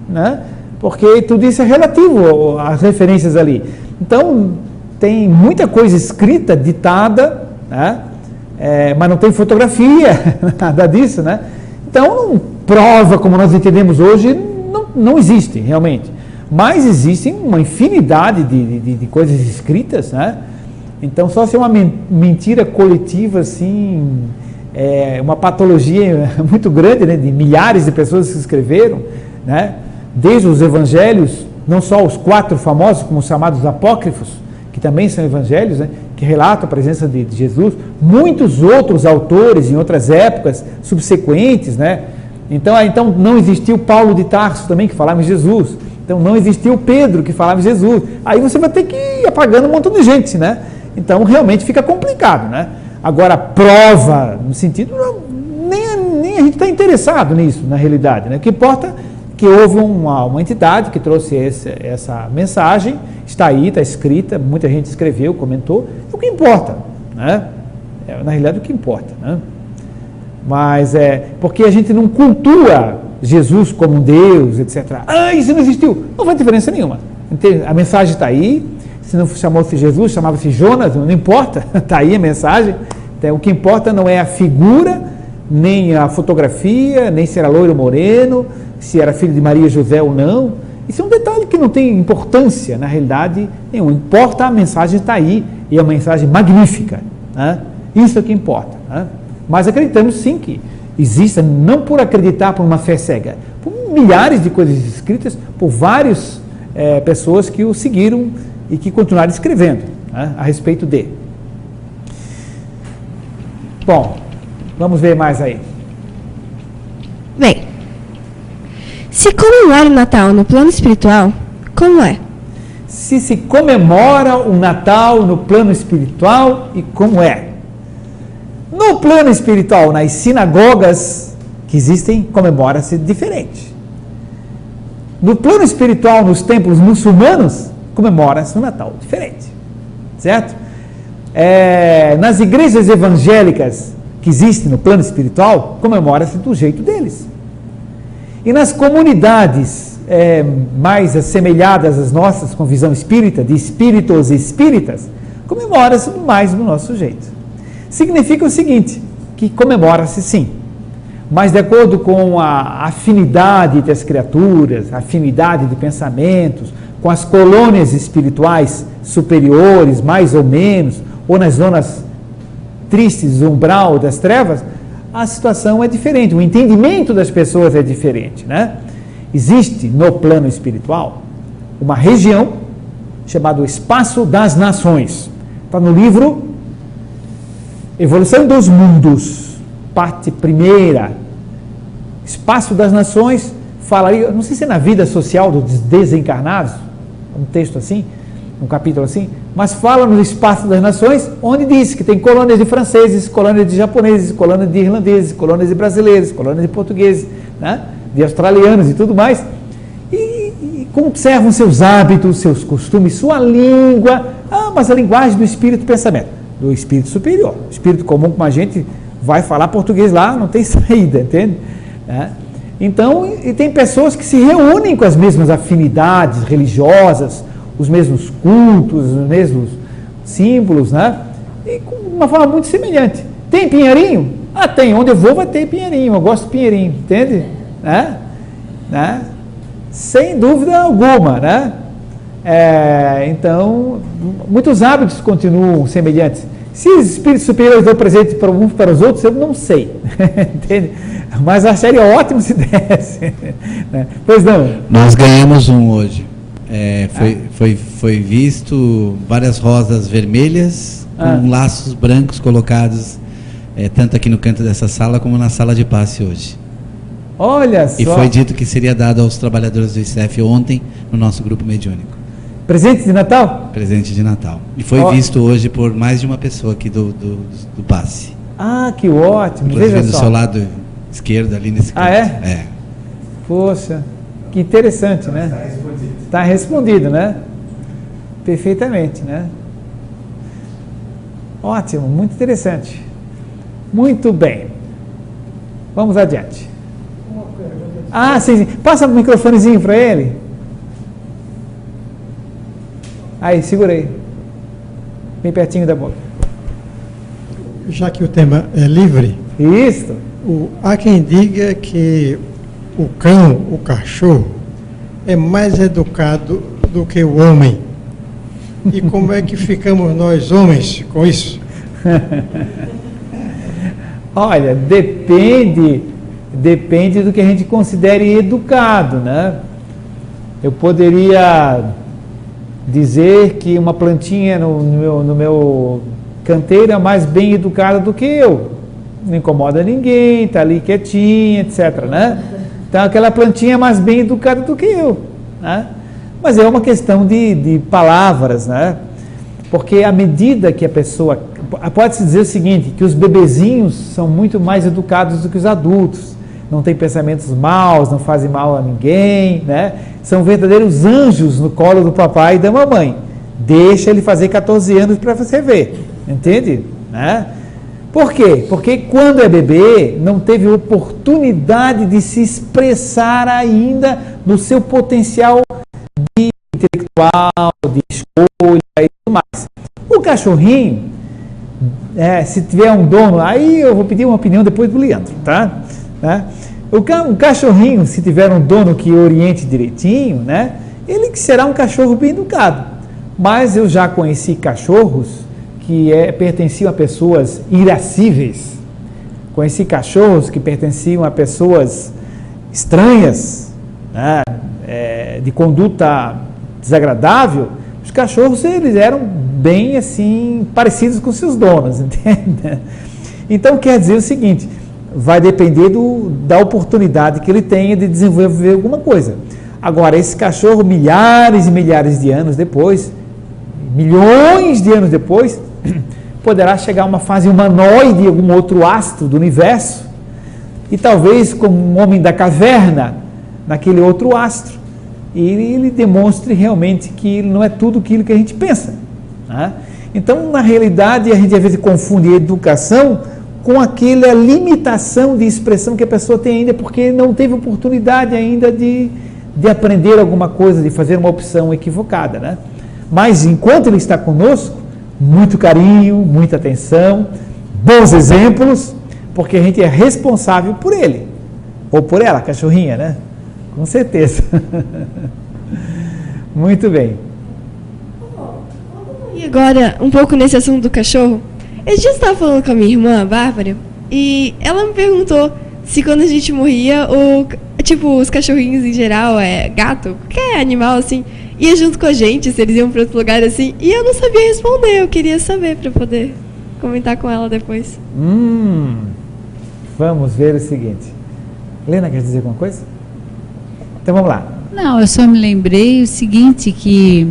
né? Porque tudo isso é relativo às referências ali. Então, tem muita coisa escrita, ditada, né? Mas não tem fotografia, nada disso, né? Então, prova como nós entendemos hoje não existe realmente, mas existem uma infinidade de coisas escritas, né? Então, só se é uma mentira coletiva, assim, uma patologia muito grande, né, de milhares de pessoas que escreveram, né, desde os evangelhos, não só os 4 famosos, como os chamados apócrifos, que também são evangelhos, né, que relatam a presença de Jesus, muitos outros autores em outras épocas subsequentes, né? Então não existiu Paulo de Tarso também, que falava em Jesus. Então não existiu Pedro, que falava em Jesus. Aí você vai ter que ir apagando um montão de gente, né? Então realmente fica complicado, né? Agora, prova, no sentido, nem a gente está interessado nisso, na realidade, né? O que importa é que houve uma entidade que trouxe essa mensagem, está aí, está escrita, muita gente escreveu, comentou, é o que importa, né? Na realidade, o que importa, né? Mas porque a gente não cultua Jesus como um Deus, etc. Isso não existiu. Não faz diferença nenhuma. A mensagem está aí. Se não chamou-se Jesus, chamava-se Jonas, não importa. Está aí a mensagem. Então, o que importa não é a figura, nem a fotografia, nem se era loiro ou moreno, se era filho de Maria e José ou não. Isso é um detalhe que não tem importância, na realidade nenhuma. Importa a mensagem está aí. E é uma mensagem magnífica, né? Isso é o que importa, né? Mas acreditamos sim que exista, não por acreditar por uma fé cega, por milhares de coisas escritas por várias pessoas que o seguiram e que continuaram escrevendo, né, a respeito dele. Bom, vamos ver mais aí. Bem, se comemora o Natal no plano espiritual, como é? Se comemora o Natal no plano espiritual e como é? No plano espiritual, nas sinagogas que existem, comemora-se diferente. No plano espiritual, nos templos muçulmanos, comemora-se o Natal diferente. Certo? Nas igrejas evangélicas que existem no plano espiritual, comemora-se do jeito deles. E nas comunidades mais assemelhadas às nossas, com visão espírita, de espíritos e espíritas, comemora-se mais do nosso jeito. Significa o seguinte, que comemora-se sim, mas de acordo com a afinidade entre as criaturas, a afinidade de pensamentos, com as colônias espirituais superiores, mais ou menos, ou nas zonas tristes, umbral das trevas, a situação é diferente, o entendimento das pessoas é diferente, né? Existe no plano espiritual uma região chamada Espaço das Nações. Está no livro Evolução dos Mundos, parte 1ª. Espaço das Nações fala aí, não sei se é na vida social dos desencarnados, um texto assim, um capítulo assim, mas fala no Espaço das Nações, onde diz que tem colônias de franceses, colônias de japoneses, colônias de irlandeses, colônias de brasileiros, colônias de portugueses, né? De australianos e tudo mais, e conservam seus hábitos, seus costumes, sua língua, mas a linguagem do espírito pensamento, do espírito superior. O espírito comum, como a gente vai falar português lá, não tem saída, entende? Então, e tem pessoas que se reúnem com as mesmas afinidades religiosas, os mesmos cultos, os mesmos símbolos, né? E com uma forma muito semelhante. Tem pinheirinho? Tem. Onde eu vou vai ter pinheirinho. Eu gosto de pinheirinho, entende? Né? Sem dúvida alguma, né? Então, muitos hábitos continuam semelhantes. Se os espíritos superiores dão presente para uns para os outros, eu não sei. Entende? Mas acharia ótimo se desse. Né? Pois não. Nós ganhamos um hoje. Foi visto várias rosas vermelhas com laços brancos colocados tanto aqui no canto dessa sala como na sala de passe hoje. Olha só. E foi dito que seria dado aos trabalhadores do ICF ontem no nosso grupo mediúnico. Presente de Natal? Presente de Natal. E foi visto hoje por mais de uma pessoa aqui do passe. Que ótimo. Inclusive Veja do só. seu lado esquerdo ali nesse canto. É? Poxa, que interessante, né? Está respondido, né? Perfeitamente, né? Ótimo, muito interessante. Muito bem. Vamos adiante. Sim. Passa o microfonezinho para ele. Aí, segura aí. Bem pertinho da boca. Já que o tema é livre, Isso. há quem diga que o cão, o cachorro, é mais educado do que o homem. E como é que ficamos nós homens com isso? Olha, depende do que a gente considere educado, né? Eu poderia dizer que uma plantinha no meu canteiro é mais bem educada do que eu. Não incomoda ninguém, está ali quietinha, etc, né? Então aquela plantinha é mais bem educada do que eu, né? Mas é uma questão de palavras, né? Porque à medida que a pessoa... Pode-se dizer o seguinte, que os bebezinhos são muito mais educados do que os adultos. Não têm pensamentos maus, não fazem mal a ninguém, né? São verdadeiros anjos no colo do papai e da mamãe. Deixa ele fazer 14 anos para você ver, entende? Né? Por quê? Porque quando é bebê, não teve oportunidade de se expressar ainda no seu potencial de intelectual, de escolha e tudo mais. O cachorrinho, se tiver um dono, aí eu vou pedir uma opinião depois do Leandro, tá? O cachorrinho, se tiver um dono que oriente direitinho, né? Ele que será um cachorro bem educado. Mas eu já conheci cachorros que pertenciam a pessoas irascíveis. Conheci cachorros que pertenciam a pessoas estranhas, né? De conduta desagradável. Os cachorros, eles eram bem assim, parecidos com seus donos, entende? Então quer dizer o seguinte, vai depender da oportunidade que ele tenha de desenvolver alguma coisa. Agora, esse cachorro, milhares e milhares de anos depois, milhões de anos depois, poderá chegar a uma fase humanoide em algum outro astro do universo, e talvez como um homem da caverna, naquele outro astro, e ele demonstre realmente que ele não é tudo aquilo que a gente pensa, né? Então, na realidade, a gente às vezes confunde a educação com aquela limitação de expressão que a pessoa tem ainda, porque não teve oportunidade ainda de aprender alguma coisa, de fazer uma opção equivocada, né? Mas enquanto ele está conosco, muito carinho, muita atenção, bons exemplos, porque a gente é responsável por ele, ou por ela, cachorrinha, né? Com certeza. Muito bem. E agora, um pouco nesse assunto do cachorro, eu já estava falando com a minha irmã, a Bárbara, e ela me perguntou se quando a gente morria, os cachorrinhos em geral, gato, qualquer animal assim, ia junto com a gente, se eles iam para outro lugar assim, e eu não sabia responder, eu queria saber para poder comentar com ela depois. Vamos ver o seguinte. Helena, quer dizer alguma coisa? Então vamos lá. Não, eu só me lembrei o seguinte, que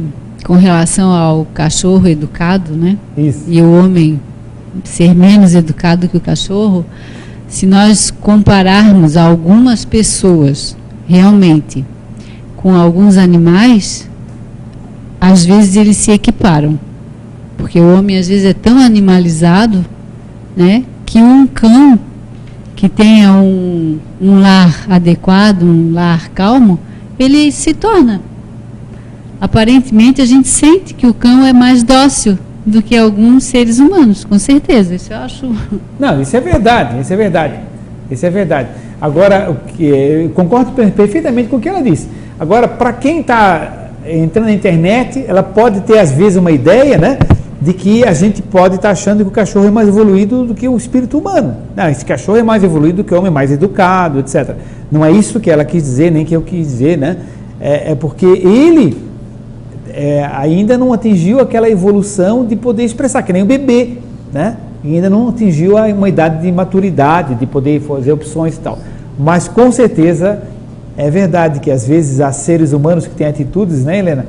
com relação ao cachorro educado, né? Isso. E o homem ser menos educado que o cachorro, se nós compararmos algumas pessoas realmente com alguns animais, às vezes eles se equiparam, porque o homem às vezes é tão animalizado, né, que um cão que tenha um lar adequado, um lar calmo, ele se torna. Aparentemente a gente sente que o cão é mais dócil do que alguns seres humanos, com certeza, isso eu acho. Não, isso é verdade, isso é verdade, isso é verdade. Agora, eu concordo perfeitamente com o que ela disse. Agora, para quem está entrando na internet, ela pode ter às vezes uma ideia, né, de que a gente pode estar achando que o cachorro é mais evoluído do que o espírito humano. Não, esse cachorro é mais evoluído do que o homem, mais educado, etc. Não é isso que ela quis dizer, nem que eu quis dizer, né? É porque ele ainda não atingiu aquela evolução de poder expressar, que nem o bebê, né? E ainda não atingiu uma idade de maturidade, de poder fazer opções e tal. Mas com certeza é verdade que às vezes há seres humanos que têm atitudes, né, Helena,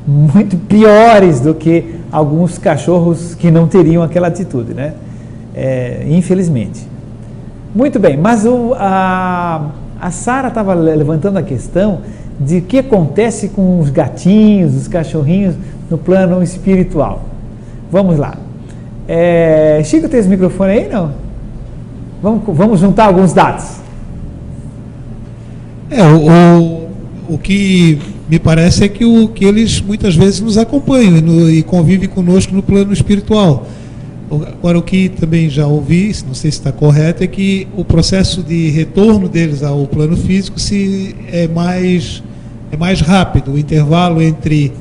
muito piores do que alguns cachorros que não teriam aquela atitude, né? Infelizmente. Muito bem, mas a Sara estava levantando a questão de o que acontece com os gatinhos, os cachorrinhos no plano espiritual. Vamos lá. Chico, tem esse microfone aí, não? Vamos juntar alguns dados. O que me parece é que eles muitas vezes nos acompanham e convivem conosco no plano espiritual. Agora, o que também já ouvi, não sei se está correto, é que o processo de retorno deles ao plano físico é mais rápido. O intervalo entre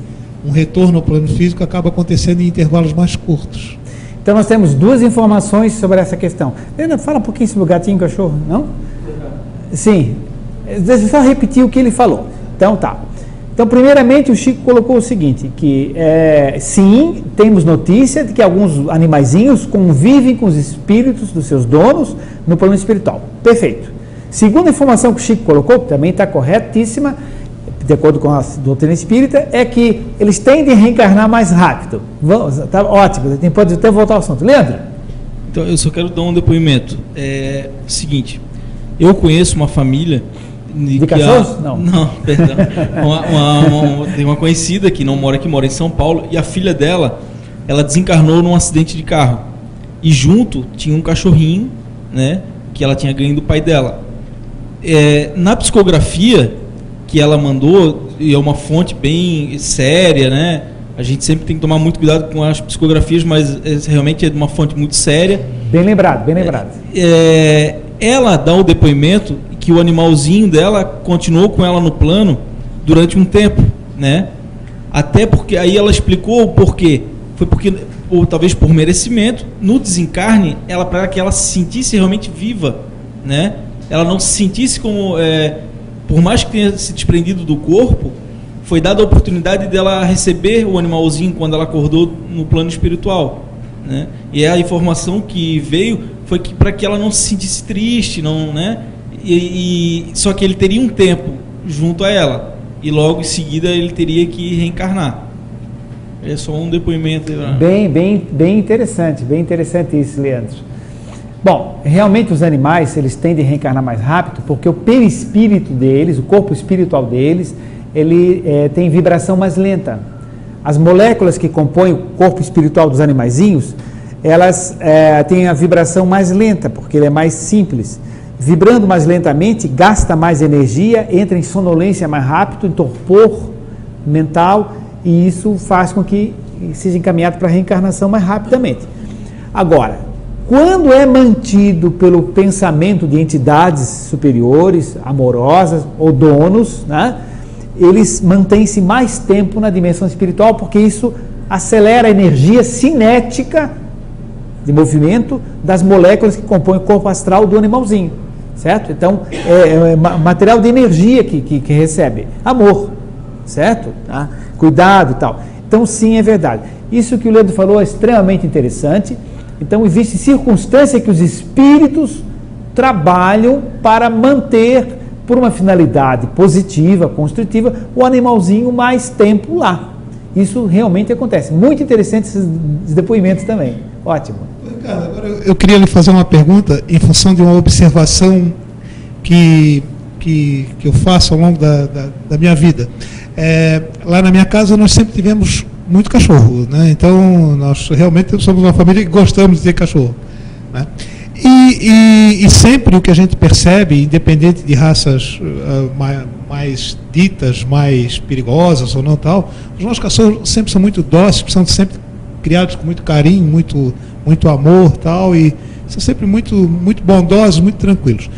um retorno ao plano físico acaba acontecendo em intervalos mais curtos. Então nós temos duas informações sobre essa questão. Leandro, fala um pouquinho sobre o gatinho e o cachorro, não? Sim. Deixa eu só repetir o que ele falou. Então tá. Então, primeiramente, o Chico colocou o seguinte, que sim, temos notícia de que alguns animaizinhos convivem com os espíritos dos seus donos no plano espiritual. Perfeito. Segunda informação que o Chico colocou, que também está corretíssima, de acordo com a doutrina espírita, é que eles tendem a reencarnar mais rápido. Tá ótimo, pode até voltar ao assunto. Leandro? Então, eu só quero dar um depoimento. Seguinte, eu conheço uma família... De cachorros? Não, perdão. Tem uma conhecida que não mora aqui, mora em São Paulo, e a filha dela, ela desencarnou num acidente de carro. E junto tinha um cachorrinho, né, que ela tinha ganho do pai dela. Na psicografia que ela mandou, e é uma fonte bem séria, né? A gente sempre tem que tomar muito cuidado com as psicografias, mas realmente é de uma fonte muito séria. Bem lembrado, bem lembrado. Ela dá o depoimento que o animalzinho dela continuou com ela no plano durante um tempo, né? Até porque aí ela explicou o porquê. Foi porque, ou talvez por merecimento, no desencarne, para que ela se sentisse realmente viva, né? Ela não se sentisse como, por mais que tenha se desprendido do corpo, foi dada a oportunidade dela receber o animalzinho quando ela acordou no plano espiritual, né? E a informação que veio foi que para que ela não se sentisse triste, não, né? Só que ele teria um tempo junto a ela e logo em seguida ele teria que reencarnar. É só um depoimento. Bem interessante isso, Leandro. Bom, realmente os animais, eles tendem a reencarnar mais rápido porque o perispírito deles, o corpo espiritual deles, ele tem vibração mais lenta. As moléculas que compõem o corpo espiritual dos animaizinhos, elas têm a vibração mais lenta, porque ele é mais simples. Vibrando mais lentamente, gasta mais energia, entra em sonolência mais rápido, em torpor mental, e isso faz com que seja encaminhado para a reencarnação mais rapidamente. Agora, quando é mantido pelo pensamento de entidades superiores, amorosas ou donos, né, eles mantêm-se mais tempo na dimensão espiritual, porque isso acelera a energia cinética de movimento das moléculas que compõem o corpo astral do animalzinho. Certo? Então, é material de energia que recebe. Amor, certo? Tá? Cuidado e tal. Então, sim, é verdade. Isso que o Leandro falou é extremamente interessante. Então, existe circunstância que os espíritos trabalham para manter, por uma finalidade positiva, construtiva, o animalzinho mais tempo lá. Isso realmente acontece. Muito interessante esses depoimentos também. Ótimo. Ricardo, agora eu queria lhe fazer uma pergunta em função de uma observação que eu faço ao longo da minha vida. Lá na minha casa nós sempre tivemos muito cachorro, né? Então nós realmente somos uma família que gostamos de ter cachorro, né? E sempre o que a gente percebe, independente de raças mais ditas, mais perigosas ou não tal, os nossos cachorros sempre são muito dóceis, são sempre criados com muito carinho, muito amor, tal, e são sempre muito bondosos, muito tranquilos.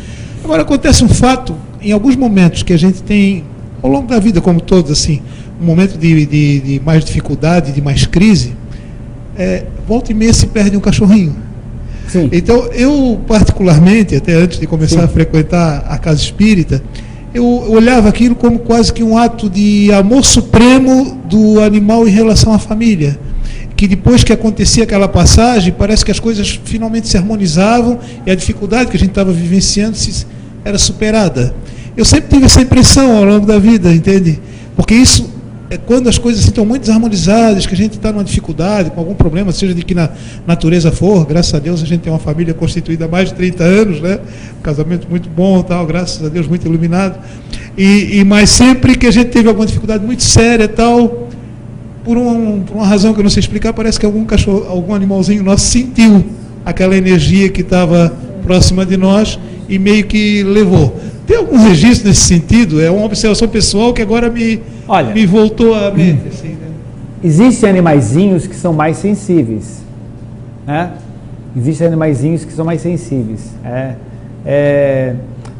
Agora acontece um fato, em alguns momentos que a gente tem, ao longo da vida como todos, assim, um momento de mais dificuldade, de mais crise, volta e meia se perde um cachorrinho. Sim. Então, eu particularmente, até antes de começar a frequentar a casa espírita, eu olhava aquilo como quase que um ato de amor supremo do animal em relação à família. Que depois que acontecia aquela passagem, parece que as coisas finalmente se harmonizavam e a dificuldade que a gente estava vivenciando era superada. Eu sempre tive essa impressão ao longo da vida, entende? Porque isso é quando as coisas estão muito desarmonizadas, que a gente está numa dificuldade, com algum problema, seja de que na natureza for. Graças a Deus a gente tem uma família constituída há mais de 30 anos, né? Um casamento muito bom, tal, graças a Deus, muito iluminado. Mas sempre que a gente teve alguma dificuldade muito séria, tal, por uma razão que eu não sei explicar, parece que algum animalzinho nosso sentiu aquela energia que estava próxima de nós e meio que levou. Tem algum registro nesse sentido? É uma observação pessoal que agora me voltou à mente. Assim, né? Existem animaizinhos que são mais sensíveis, né? Existem animaizinhos que são mais sensíveis.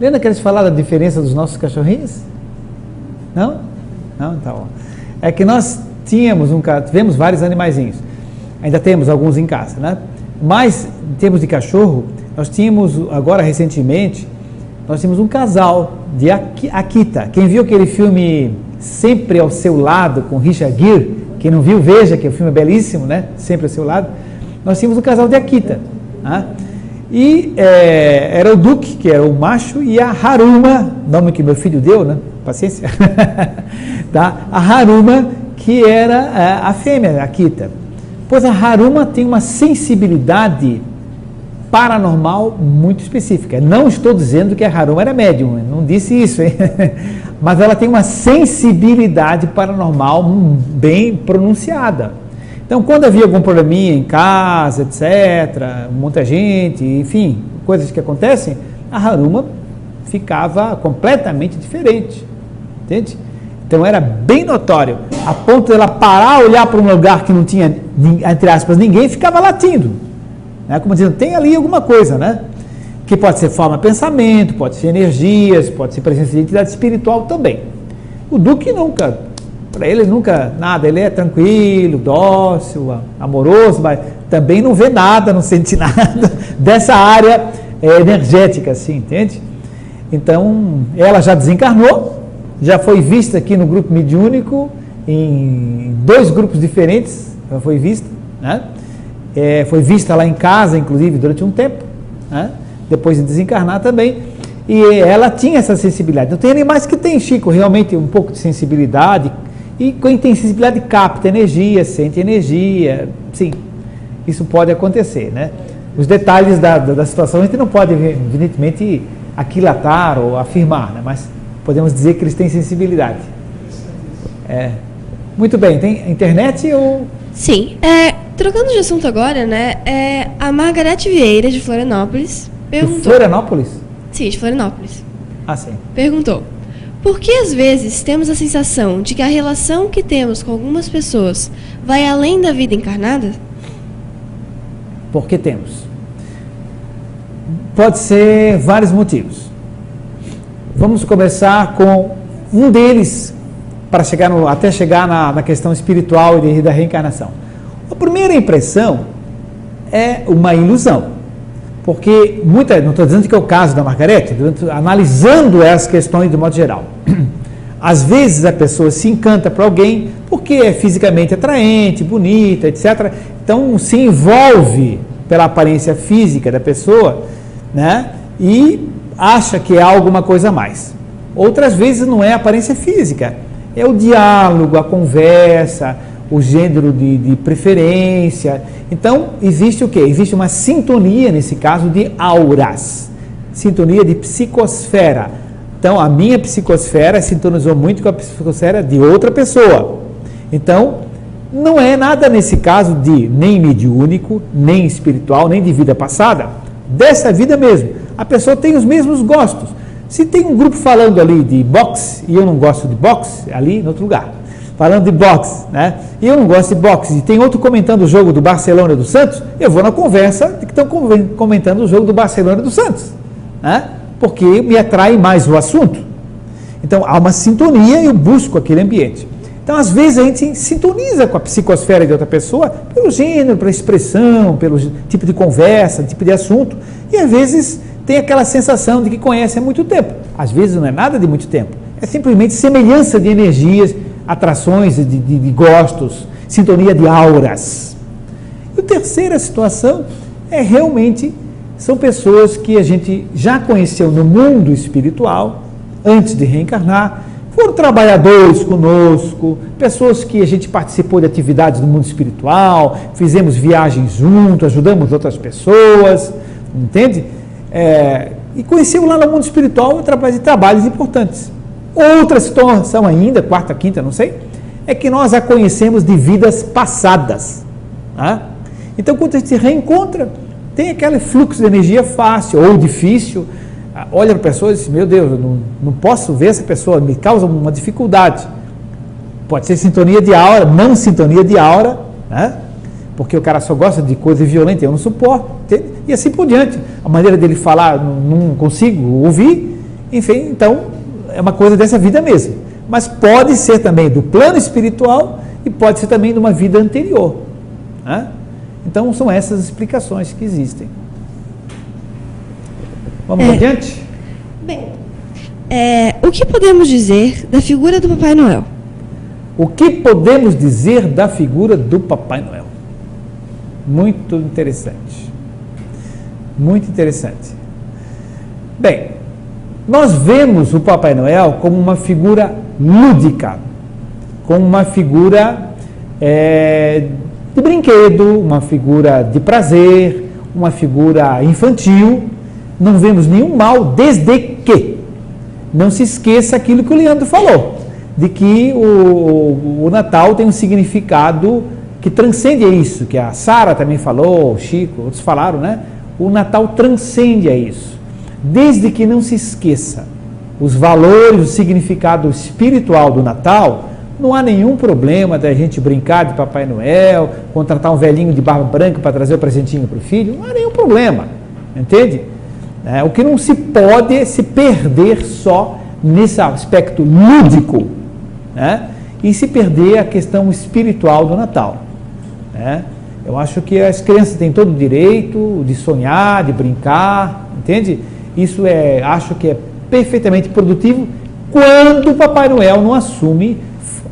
Lembra que eles falaram da diferença dos nossos cachorrinhos? Não? Não? Tá bom. É que nós tivemos vários animaizinhos. Ainda temos alguns em casa, né? Mas, em termos de cachorro, nós tínhamos, agora recentemente, nós tínhamos um casal de Akita. Quem viu aquele filme Sempre ao Seu Lado, com Richard Gere, quem não viu, veja, que o filme é belíssimo, né? Sempre ao Seu Lado. Nós tínhamos um casal de Akita. Né? E era o Duque, que era o macho, e a Haruma, nome que meu filho deu, né? Paciência. Tá? A Haruma, que era a fêmea, a Akita. Pois a Haruma tem uma sensibilidade paranormal muito específica. Não estou dizendo que a Haruma era médium, não disse isso, hein? Mas ela tem uma sensibilidade paranormal bem pronunciada. Então, quando havia algum probleminha em casa, etc., muita gente, enfim, coisas que acontecem, a Haruma ficava completamente diferente, entende? Então, era bem notório, a ponto de ela parar, olhar para um lugar que não tinha, entre aspas, ninguém, ficava latindo, né? Como dizendo, tem ali alguma coisa, né? Que pode ser forma de pensamento, pode ser energias, pode ser presença de entidade espiritual também. O Duque nunca, para ele nunca nada, ele é tranquilo, dócil, amoroso, mas também não vê nada, não sente nada dessa área energética, assim, entende? Então, ela já desencarnou, já foi vista aqui no grupo mediúnico, em 2 grupos diferentes, ela foi vista, né? Foi vista lá em casa, inclusive, durante um tempo, né? Depois de desencarnar também, e ela tinha essa sensibilidade. Então, tem animais que têm, Chico, realmente um pouco de sensibilidade, e quem tem sensibilidade capta energia, sente energia, sim, isso pode acontecer, né? Os detalhes da situação a gente não pode, evidentemente, aquilatar ou afirmar, né? Mas podemos dizer que eles têm sensibilidade. Muito bem, tem internet ou... Sim, trocando de assunto agora, né, a Margarete Vieira, de Florianópolis, perguntou... De Florianópolis? Sim, de Florianópolis. Ah, sim. Perguntou: por que às vezes temos a sensação de que a relação que temos com algumas pessoas vai além da vida encarnada? Por que temos? Pode ser vários motivos. Vamos começar com um deles, para até chegar na questão espiritual e da reencarnação. A primeira impressão é uma ilusão. Porque não estou dizendo que é o caso da Margarete, analisando essas questões de modo geral. Às vezes a pessoa se encanta por alguém porque é fisicamente atraente, bonita, etc. Então se envolve pela aparência física da pessoa, né? E acha que é alguma coisa a mais. Outras vezes não é a aparência física, é o diálogo, a conversa, o gênero de preferência. Então, existe o quê? Existe uma sintonia, nesse caso, de auras. Sintonia de psicosfera. Então, a minha psicosfera sintonizou muito com a psicosfera de outra pessoa. Então, não é nada nesse caso de nem mediúnico, nem espiritual, nem de vida passada. Dessa vida mesmo. A pessoa tem os mesmos gostos. Se tem um grupo falando ali de boxe, e eu não gosto de boxe, ali em outro lugar. Falando de boxe, né? E eu não gosto de boxe, e tem outro comentando o jogo do Barcelona e do Santos, eu vou na conversa de que estão comentando o jogo do Barcelona e do Santos, né? Porque me atrai mais o assunto. Então, há uma sintonia e eu busco aquele ambiente. Então, às vezes, a gente sintoniza com a psicosfera de outra pessoa pelo gênero, pela expressão, pelo tipo de conversa, tipo de assunto, e às vezes tem aquela sensação de que conhece há muito tempo. Às vezes não é nada de muito tempo, é simplesmente semelhança de energias, atrações de gostos, sintonia de auras. E a terceira situação é realmente, são pessoas que a gente já conheceu no mundo espiritual, antes de reencarnar, foram trabalhadores conosco, pessoas que a gente participou de atividades no mundo espiritual, fizemos viagens juntos, ajudamos outras pessoas, entende? E conheceu lá no mundo espiritual através de trabalhos importantes. Outra situação ainda, quarta, quinta, não sei, é que nós a conhecemos de vidas passadas. Tá? Então, quando a gente se reencontra, tem aquele fluxo de energia fácil ou difícil. Olha para a pessoa e diz, meu Deus, eu não posso ver essa pessoa, me causa uma dificuldade. Pode ser sintonia de aura, não sintonia de aura, né? Porque o cara só gosta de coisa violenta, eu não suporto, e assim por diante. A maneira dele falar, não consigo ouvir, enfim, então é uma coisa dessa vida mesmo. Mas pode ser também do plano espiritual e pode ser também de uma vida anterior, né? Então são essas explicações que existem. Vamos adiante? Bem, o que podemos dizer da figura do Papai Noel? O que podemos dizer da figura do Papai Noel? Muito interessante. Muito interessante. Bem, nós vemos o Papai Noel como uma figura lúdica, como uma figura de brinquedo, uma figura de prazer, uma figura infantil. Não vemos nenhum mal, desde que não se esqueça aquilo que o Leandro falou, de que o Natal tem um significado que transcende isso, que a Sara também falou, o Chico, outros falaram, né? O Natal transcende a isso. Desde que não se esqueça os valores, o significado espiritual do Natal, não há nenhum problema da gente brincar de Papai Noel, contratar um velhinho de barba branca para trazer o presentinho para o filho, não há nenhum problema, entende? O que não se pode é se perder só nesse aspecto lúdico, né? E se perder a questão espiritual do Natal, né? Eu acho que as crianças têm todo o direito de sonhar, de brincar, entende? Isso acho que é perfeitamente produtivo quando o Papai Noel não assume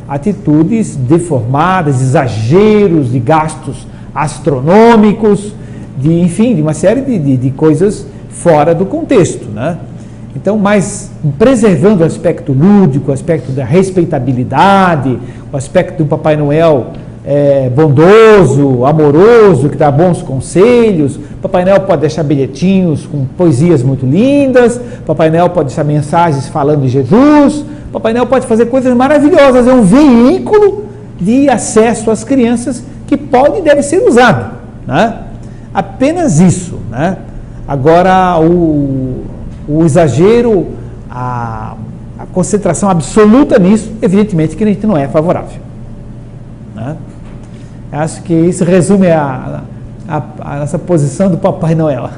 atitudes deformadas, exageros de gastos astronômicos, enfim, de uma série de coisas fora do contexto, né? Então, mas preservando o aspecto lúdico, o aspecto da respeitabilidade, o aspecto do Papai Noel bondoso, amoroso, que dá bons conselhos. Papai Noel pode deixar bilhetinhos com poesias muito lindas, Papai Noel pode deixar mensagens falando de Jesus, Papai Noel pode fazer coisas maravilhosas, é um veículo de acesso às crianças que pode e deve ser usado, né? Apenas isso, né? Agora, o exagero, a concentração absoluta nisso, evidentemente que a gente não é favorável, né? Acho que isso resume a nossa posição do Papai Noel.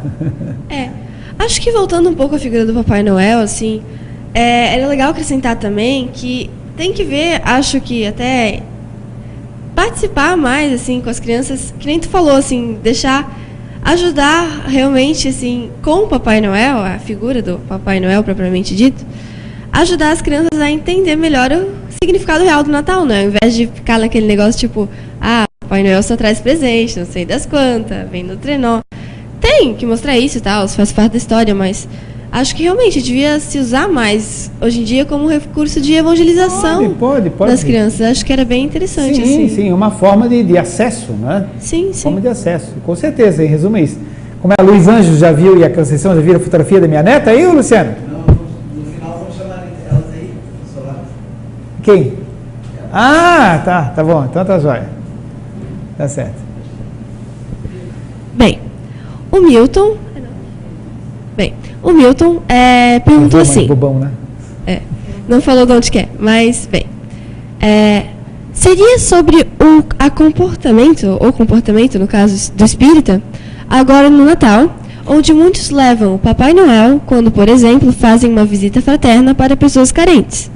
Acho que voltando um pouco à figura do Papai Noel, assim, é legal acrescentar também que tem que ver, acho que até participar mais, assim, com as crianças, que nem tu falou, assim, ajudar realmente, assim, com o Papai Noel, a figura do Papai Noel propriamente dito, ajudar as crianças a entender melhor o significado real do Natal, né? Ao invés de ficar naquele negócio tipo, Papai Noel só traz presente, não sei das quantas, vem no trenó. Tem que mostrar isso e tal, faz parte da história, mas acho que realmente devia se usar mais hoje em dia como recurso de evangelização pode das crianças. Acho que era bem interessante. Sim, assim. sim, uma forma de acesso, né? Sim. Forma de acesso, com certeza, em resumo é isso. Como a Luiz Anjos já viu e a Conceição já viram a fotografia da minha neta aí, Luciano? No final vamos chamar elas aí, no celular. Quem? Tá bom, então tá jóia. Tá certo. Bem, o Milton perguntou assim. Bobão, né? Não falou de onde que é, mas, bem. Seria sobre o comportamento, no caso do espírita, agora no Natal, onde muitos levam o Papai Noel quando, por exemplo, fazem uma visita fraterna para pessoas carentes.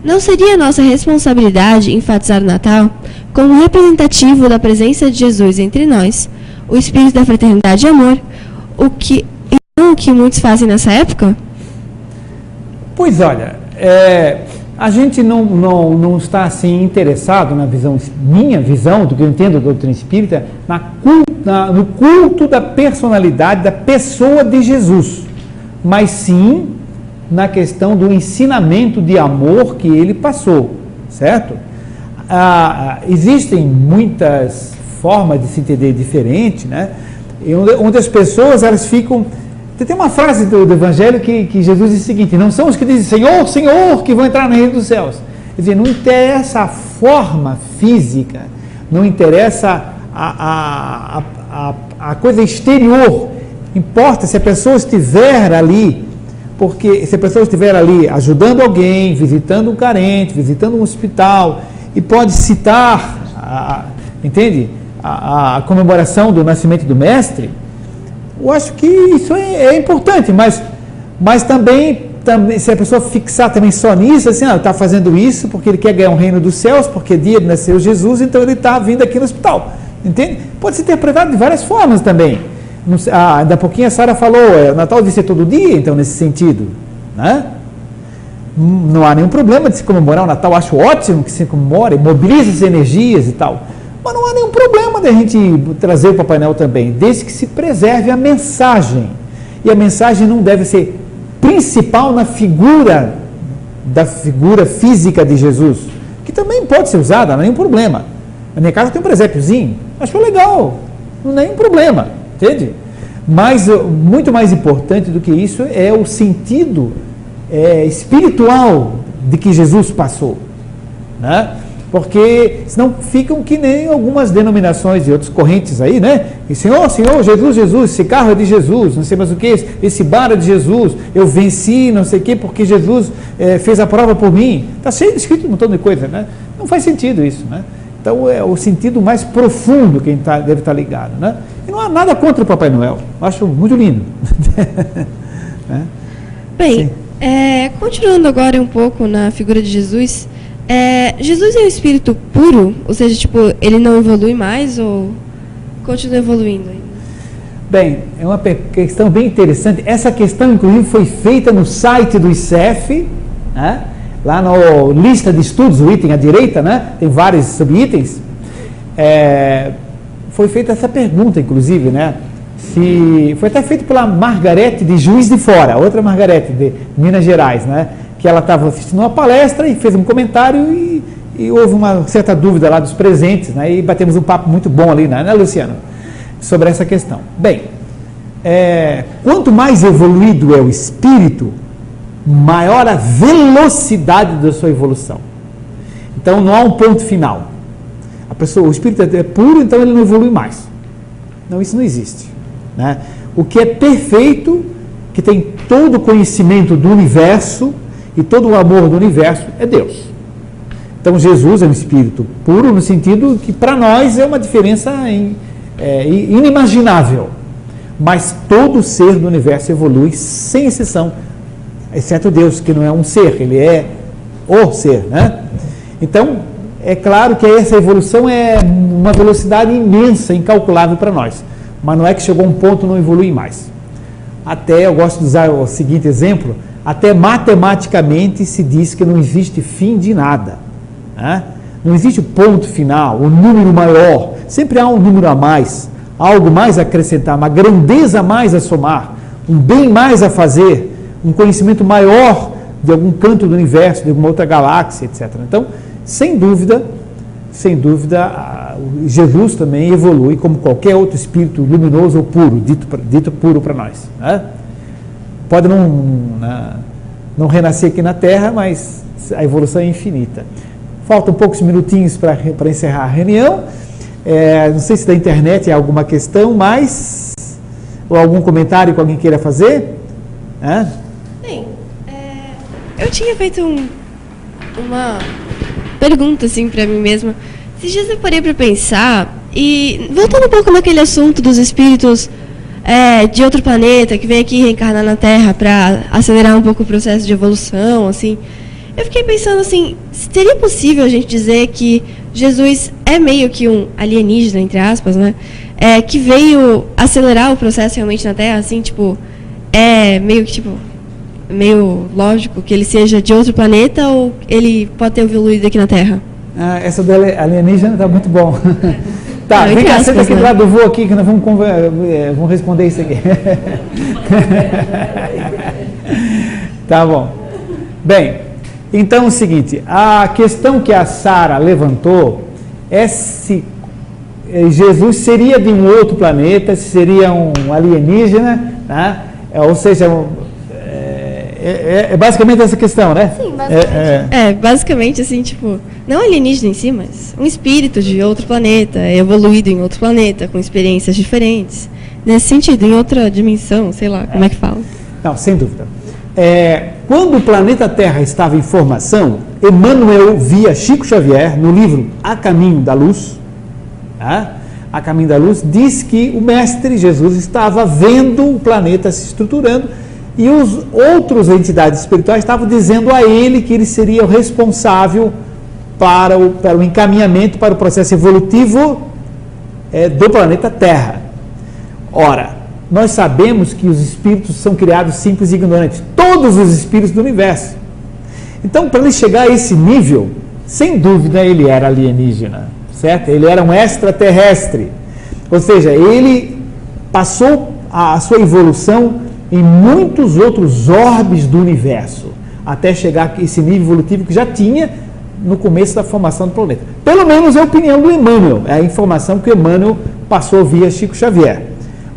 Não seria nossa responsabilidade enfatizar o Natal como representativo da presença de Jesus entre nós, o espírito da fraternidade e amor, o que muitos fazem nessa época? Pois olha, a gente não está assim interessado na minha visão, do que eu entendo da doutrina espírita, no culto da personalidade, da pessoa de Jesus, mas sim na questão do ensinamento de amor que ele passou, certo? Existem muitas formas de se entender diferente, né? Onde as pessoas, elas ficam... Tem uma frase do Evangelho que Jesus diz o seguinte: não são os que dizem Senhor, Senhor, que vão entrar no reino dos céus. Quer dizer, não interessa a forma física, não interessa a coisa exterior, importa se a pessoa estiver ali, porque se a pessoa estiver ali ajudando alguém, visitando um carente, visitando um hospital, e pode citar, entende? A comemoração do nascimento do Mestre. Eu acho que isso é importante, mas também também, se a pessoa fixar também só nisso, assim, está fazendo isso porque ele quer ganhar o reino dos céus, porque dia de nasceu Jesus, então ele está vindo aqui no hospital. Entende? Pode ser interpretado de várias formas também. Ainda há pouquinho a Sara falou, o Natal deve ser todo dia, então, nesse sentido. Né? Não há nenhum problema de se comemorar o Natal, acho ótimo que se comemore, mobiliza as energias e tal. Mas não há nenhum problema de a gente trazer o Papai Noel também, desde que se preserve a mensagem. E a mensagem não deve ser principal na figura física de Jesus, que também pode ser usada, não há nenhum problema. Na minha casa tem um presépiozinho, acho legal, não é nenhum problema, entende? Mas muito mais importante do que isso é o sentido espiritual de que Jesus passou, né? Porque senão ficam que nem algumas denominações e outras correntes aí, né? E Senhor, Jesus, esse carro é de Jesus, não sei mais o que, esse bar é de Jesus, eu venci, não sei o que, porque Jesus fez a prova por mim. Está cheio de escrito um montão de coisa, né? Não faz sentido isso, né? Então é o sentido mais profundo que deve estar ligado, né? E não há nada contra o Papai Noel, eu acho muito lindo. Né? Bem, continuando agora um pouco na figura de Jesus, Jesus é um espírito puro? Ou seja, tipo, ele não evolui mais ou continua evoluindo ainda? Bem, é uma questão bem interessante. Essa questão, inclusive, foi feita no site do ICEF, né? Lá no lista de estudos, o item à direita, né? Tem vários subitens. Foi feita essa pergunta, inclusive, né? Foi até feito pela Margarete de Juiz de Fora, outra Margarete de Minas Gerais, né? Que ela estava assistindo uma palestra e fez um comentário e houve uma certa dúvida lá dos presentes, né? E batemos um papo muito bom ali, né, Luciano? Sobre essa questão. Bem, quanto mais evoluído é o espírito, maior a velocidade da sua evolução. Então não há um ponto final. O espírito é puro, então ele não evolui mais. Não, isso não existe, né? O que é perfeito, que tem todo o conhecimento do universo e todo o amor do universo, é Deus. Então Jesus é um espírito puro no sentido que para nós é uma diferença inimaginável. Mas todo ser do universo evolui sem exceção, exceto Deus, que não é um ser, ele é o ser, né? Então, é claro que essa evolução é uma velocidade imensa, incalculável para nós. Mas não é que chegou a um ponto e não evolui mais. Até, eu gosto de usar o seguinte exemplo, até matematicamente se diz que não existe fim de nada, né? Não existe o ponto final, o número maior, sempre há um número a mais, algo mais a acrescentar, uma grandeza a mais a somar, um bem mais a fazer, um conhecimento maior de algum canto do universo, de alguma outra galáxia, etc. Então, sem dúvida, Jesus também evolui como qualquer outro espírito luminoso ou puro, dito puro para nós, né? Pode não renascer aqui na Terra, mas a evolução é infinita. Faltam poucos minutinhos para encerrar a reunião. Não sei se da internet há alguma questão, ou algum comentário que alguém queira fazer. Bem, eu tinha feito uma pergunta assim para mim mesma. Esses dias eu parei para pensar, e voltando um pouco naquele assunto dos espíritos de outro planeta que vem aqui reencarnar na Terra para acelerar um pouco o processo de evolução, assim, eu fiquei pensando assim, seria possível a gente dizer que Jesus é meio que um alienígena, entre aspas, né? Que veio acelerar o processo realmente na Terra, assim, tipo, meio lógico que ele seja de outro planeta, ou ele pode ter evoluído aqui na Terra? Essa do alienígena está muito bom. Tá, vem cá, senta aqui do lado do vô aqui, que nós vamos responder isso aqui. Tá bom. Bem, então é o seguinte, a questão que a Sara levantou é se Jesus seria de um outro planeta, se seria um alienígena, né? Ou seja, é basicamente essa questão, né? Sim, basicamente. Basicamente assim, tipo, não alienígena em si, mas um espírito de outro planeta, evoluído em outro planeta, com experiências diferentes. Nesse sentido, em outra dimensão, sei lá, como é que fala? Não, sem dúvida. Quando o planeta Terra estava em formação, Emmanuel via Chico Xavier, no livro A Caminho da Luz, A Caminho da Luz, diz que o Mestre Jesus estava vendo o planeta se estruturando E os outros entidades espirituais estavam dizendo a ele que ele seria o responsável para o encaminhamento, para o processo evolutivo do planeta Terra. Ora, nós sabemos que os espíritos são criados simples e ignorantes, todos os espíritos do universo. Então, para ele chegar a esse nível, sem dúvida ele era alienígena, certo? Ele era um extraterrestre, ou seja, ele passou a sua evolução em muitos outros orbes do universo, até chegar a esse nível evolutivo que já tinha no começo da formação do planeta. Pelo menos é a opinião do Emmanuel, é a informação que o Emmanuel passou via Chico Xavier.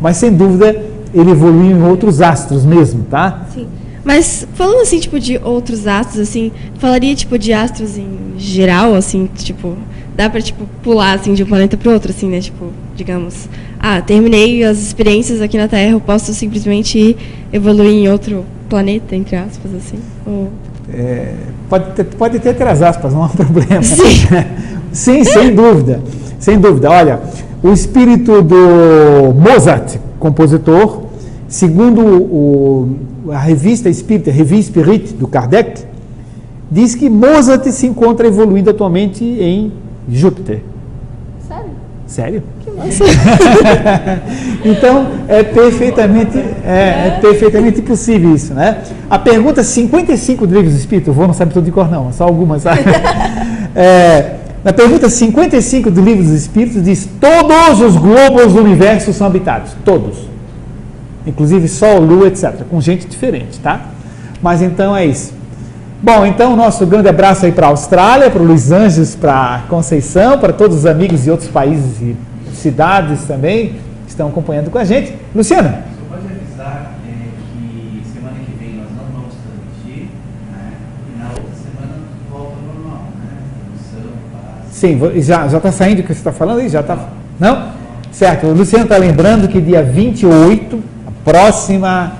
Mas, sem dúvida, ele evoluiu em outros astros mesmo, tá? Sim. Mas, falando assim, tipo, de outros astros, assim, falaria, tipo, de astros em geral, assim, tipo, dá pra, tipo, pular, assim, de um planeta pro outro, assim, né? Tipo, digamos, terminei as experiências aqui na Terra, eu posso simplesmente evoluir em outro planeta, entre aspas, assim? Ou... Pode ter entre as aspas, não há problema. Sim. Sim, sem dúvida. Sem dúvida. Olha, o espírito do Mozart, compositor, segundo a revista espírita, Revue Spirit, do Kardec, diz que Mozart se encontra evoluindo atualmente em Júpiter. Sério? Sério? Que massa. Então, é perfeitamente possível isso, né? A pergunta 55 do Livro dos Espíritos, o vô não sabe tudo de cor não, só algumas, sabe? Na pergunta 55 do Livro dos Espíritos diz: todos os globos do universo são habitados, todos. Inclusive Sol, Lua, etc. Com gente diferente, tá? Mas então é isso. Bom, então nosso grande abraço aí para a Austrália, para o Luiz Anjos, para a Conceição, para todos os amigos de outros países e cidades também que estão acompanhando com a gente. Luciana? Só pode avisar que semana que vem nós não vamos transmitir, né? E na outra semana volta ao normal, né? Sim, já está saindo o que você está falando aí? Já está? Não? Certo, o Luciano está lembrando que dia 28, a próxima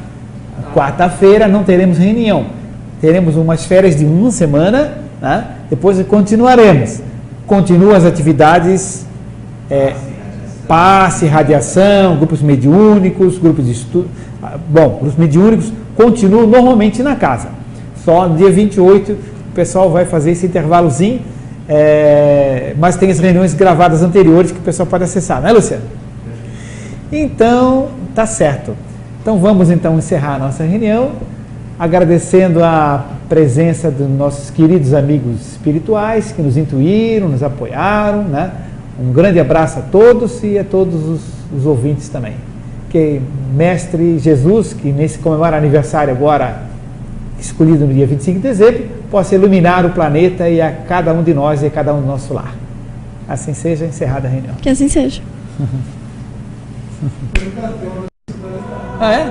quarta-feira, não teremos reunião. Teremos umas férias de uma semana, né? Depois continuaremos. Continuam as atividades, passe, radiação, grupos mediúnicos, grupos de estudo. Bom, grupos mediúnicos continuam normalmente na casa. Só no dia 28 o pessoal vai fazer esse intervalozinho, mas tem as reuniões gravadas anteriores que o pessoal pode acessar, não é, Luciano? Então, tá certo. Então vamos então encerrar a nossa reunião, agradecendo a presença dos nossos queridos amigos espirituais que nos intuíram, nos apoiaram, né? Um grande abraço a todos e a todos os ouvintes também. Que Mestre Jesus, que nesse comemora aniversário agora, escolhido no dia 25 de dezembro, possa iluminar o planeta e a cada um de nós e a cada um do nosso lar. Assim seja, encerrada a reunião. Que assim seja. Ah, é?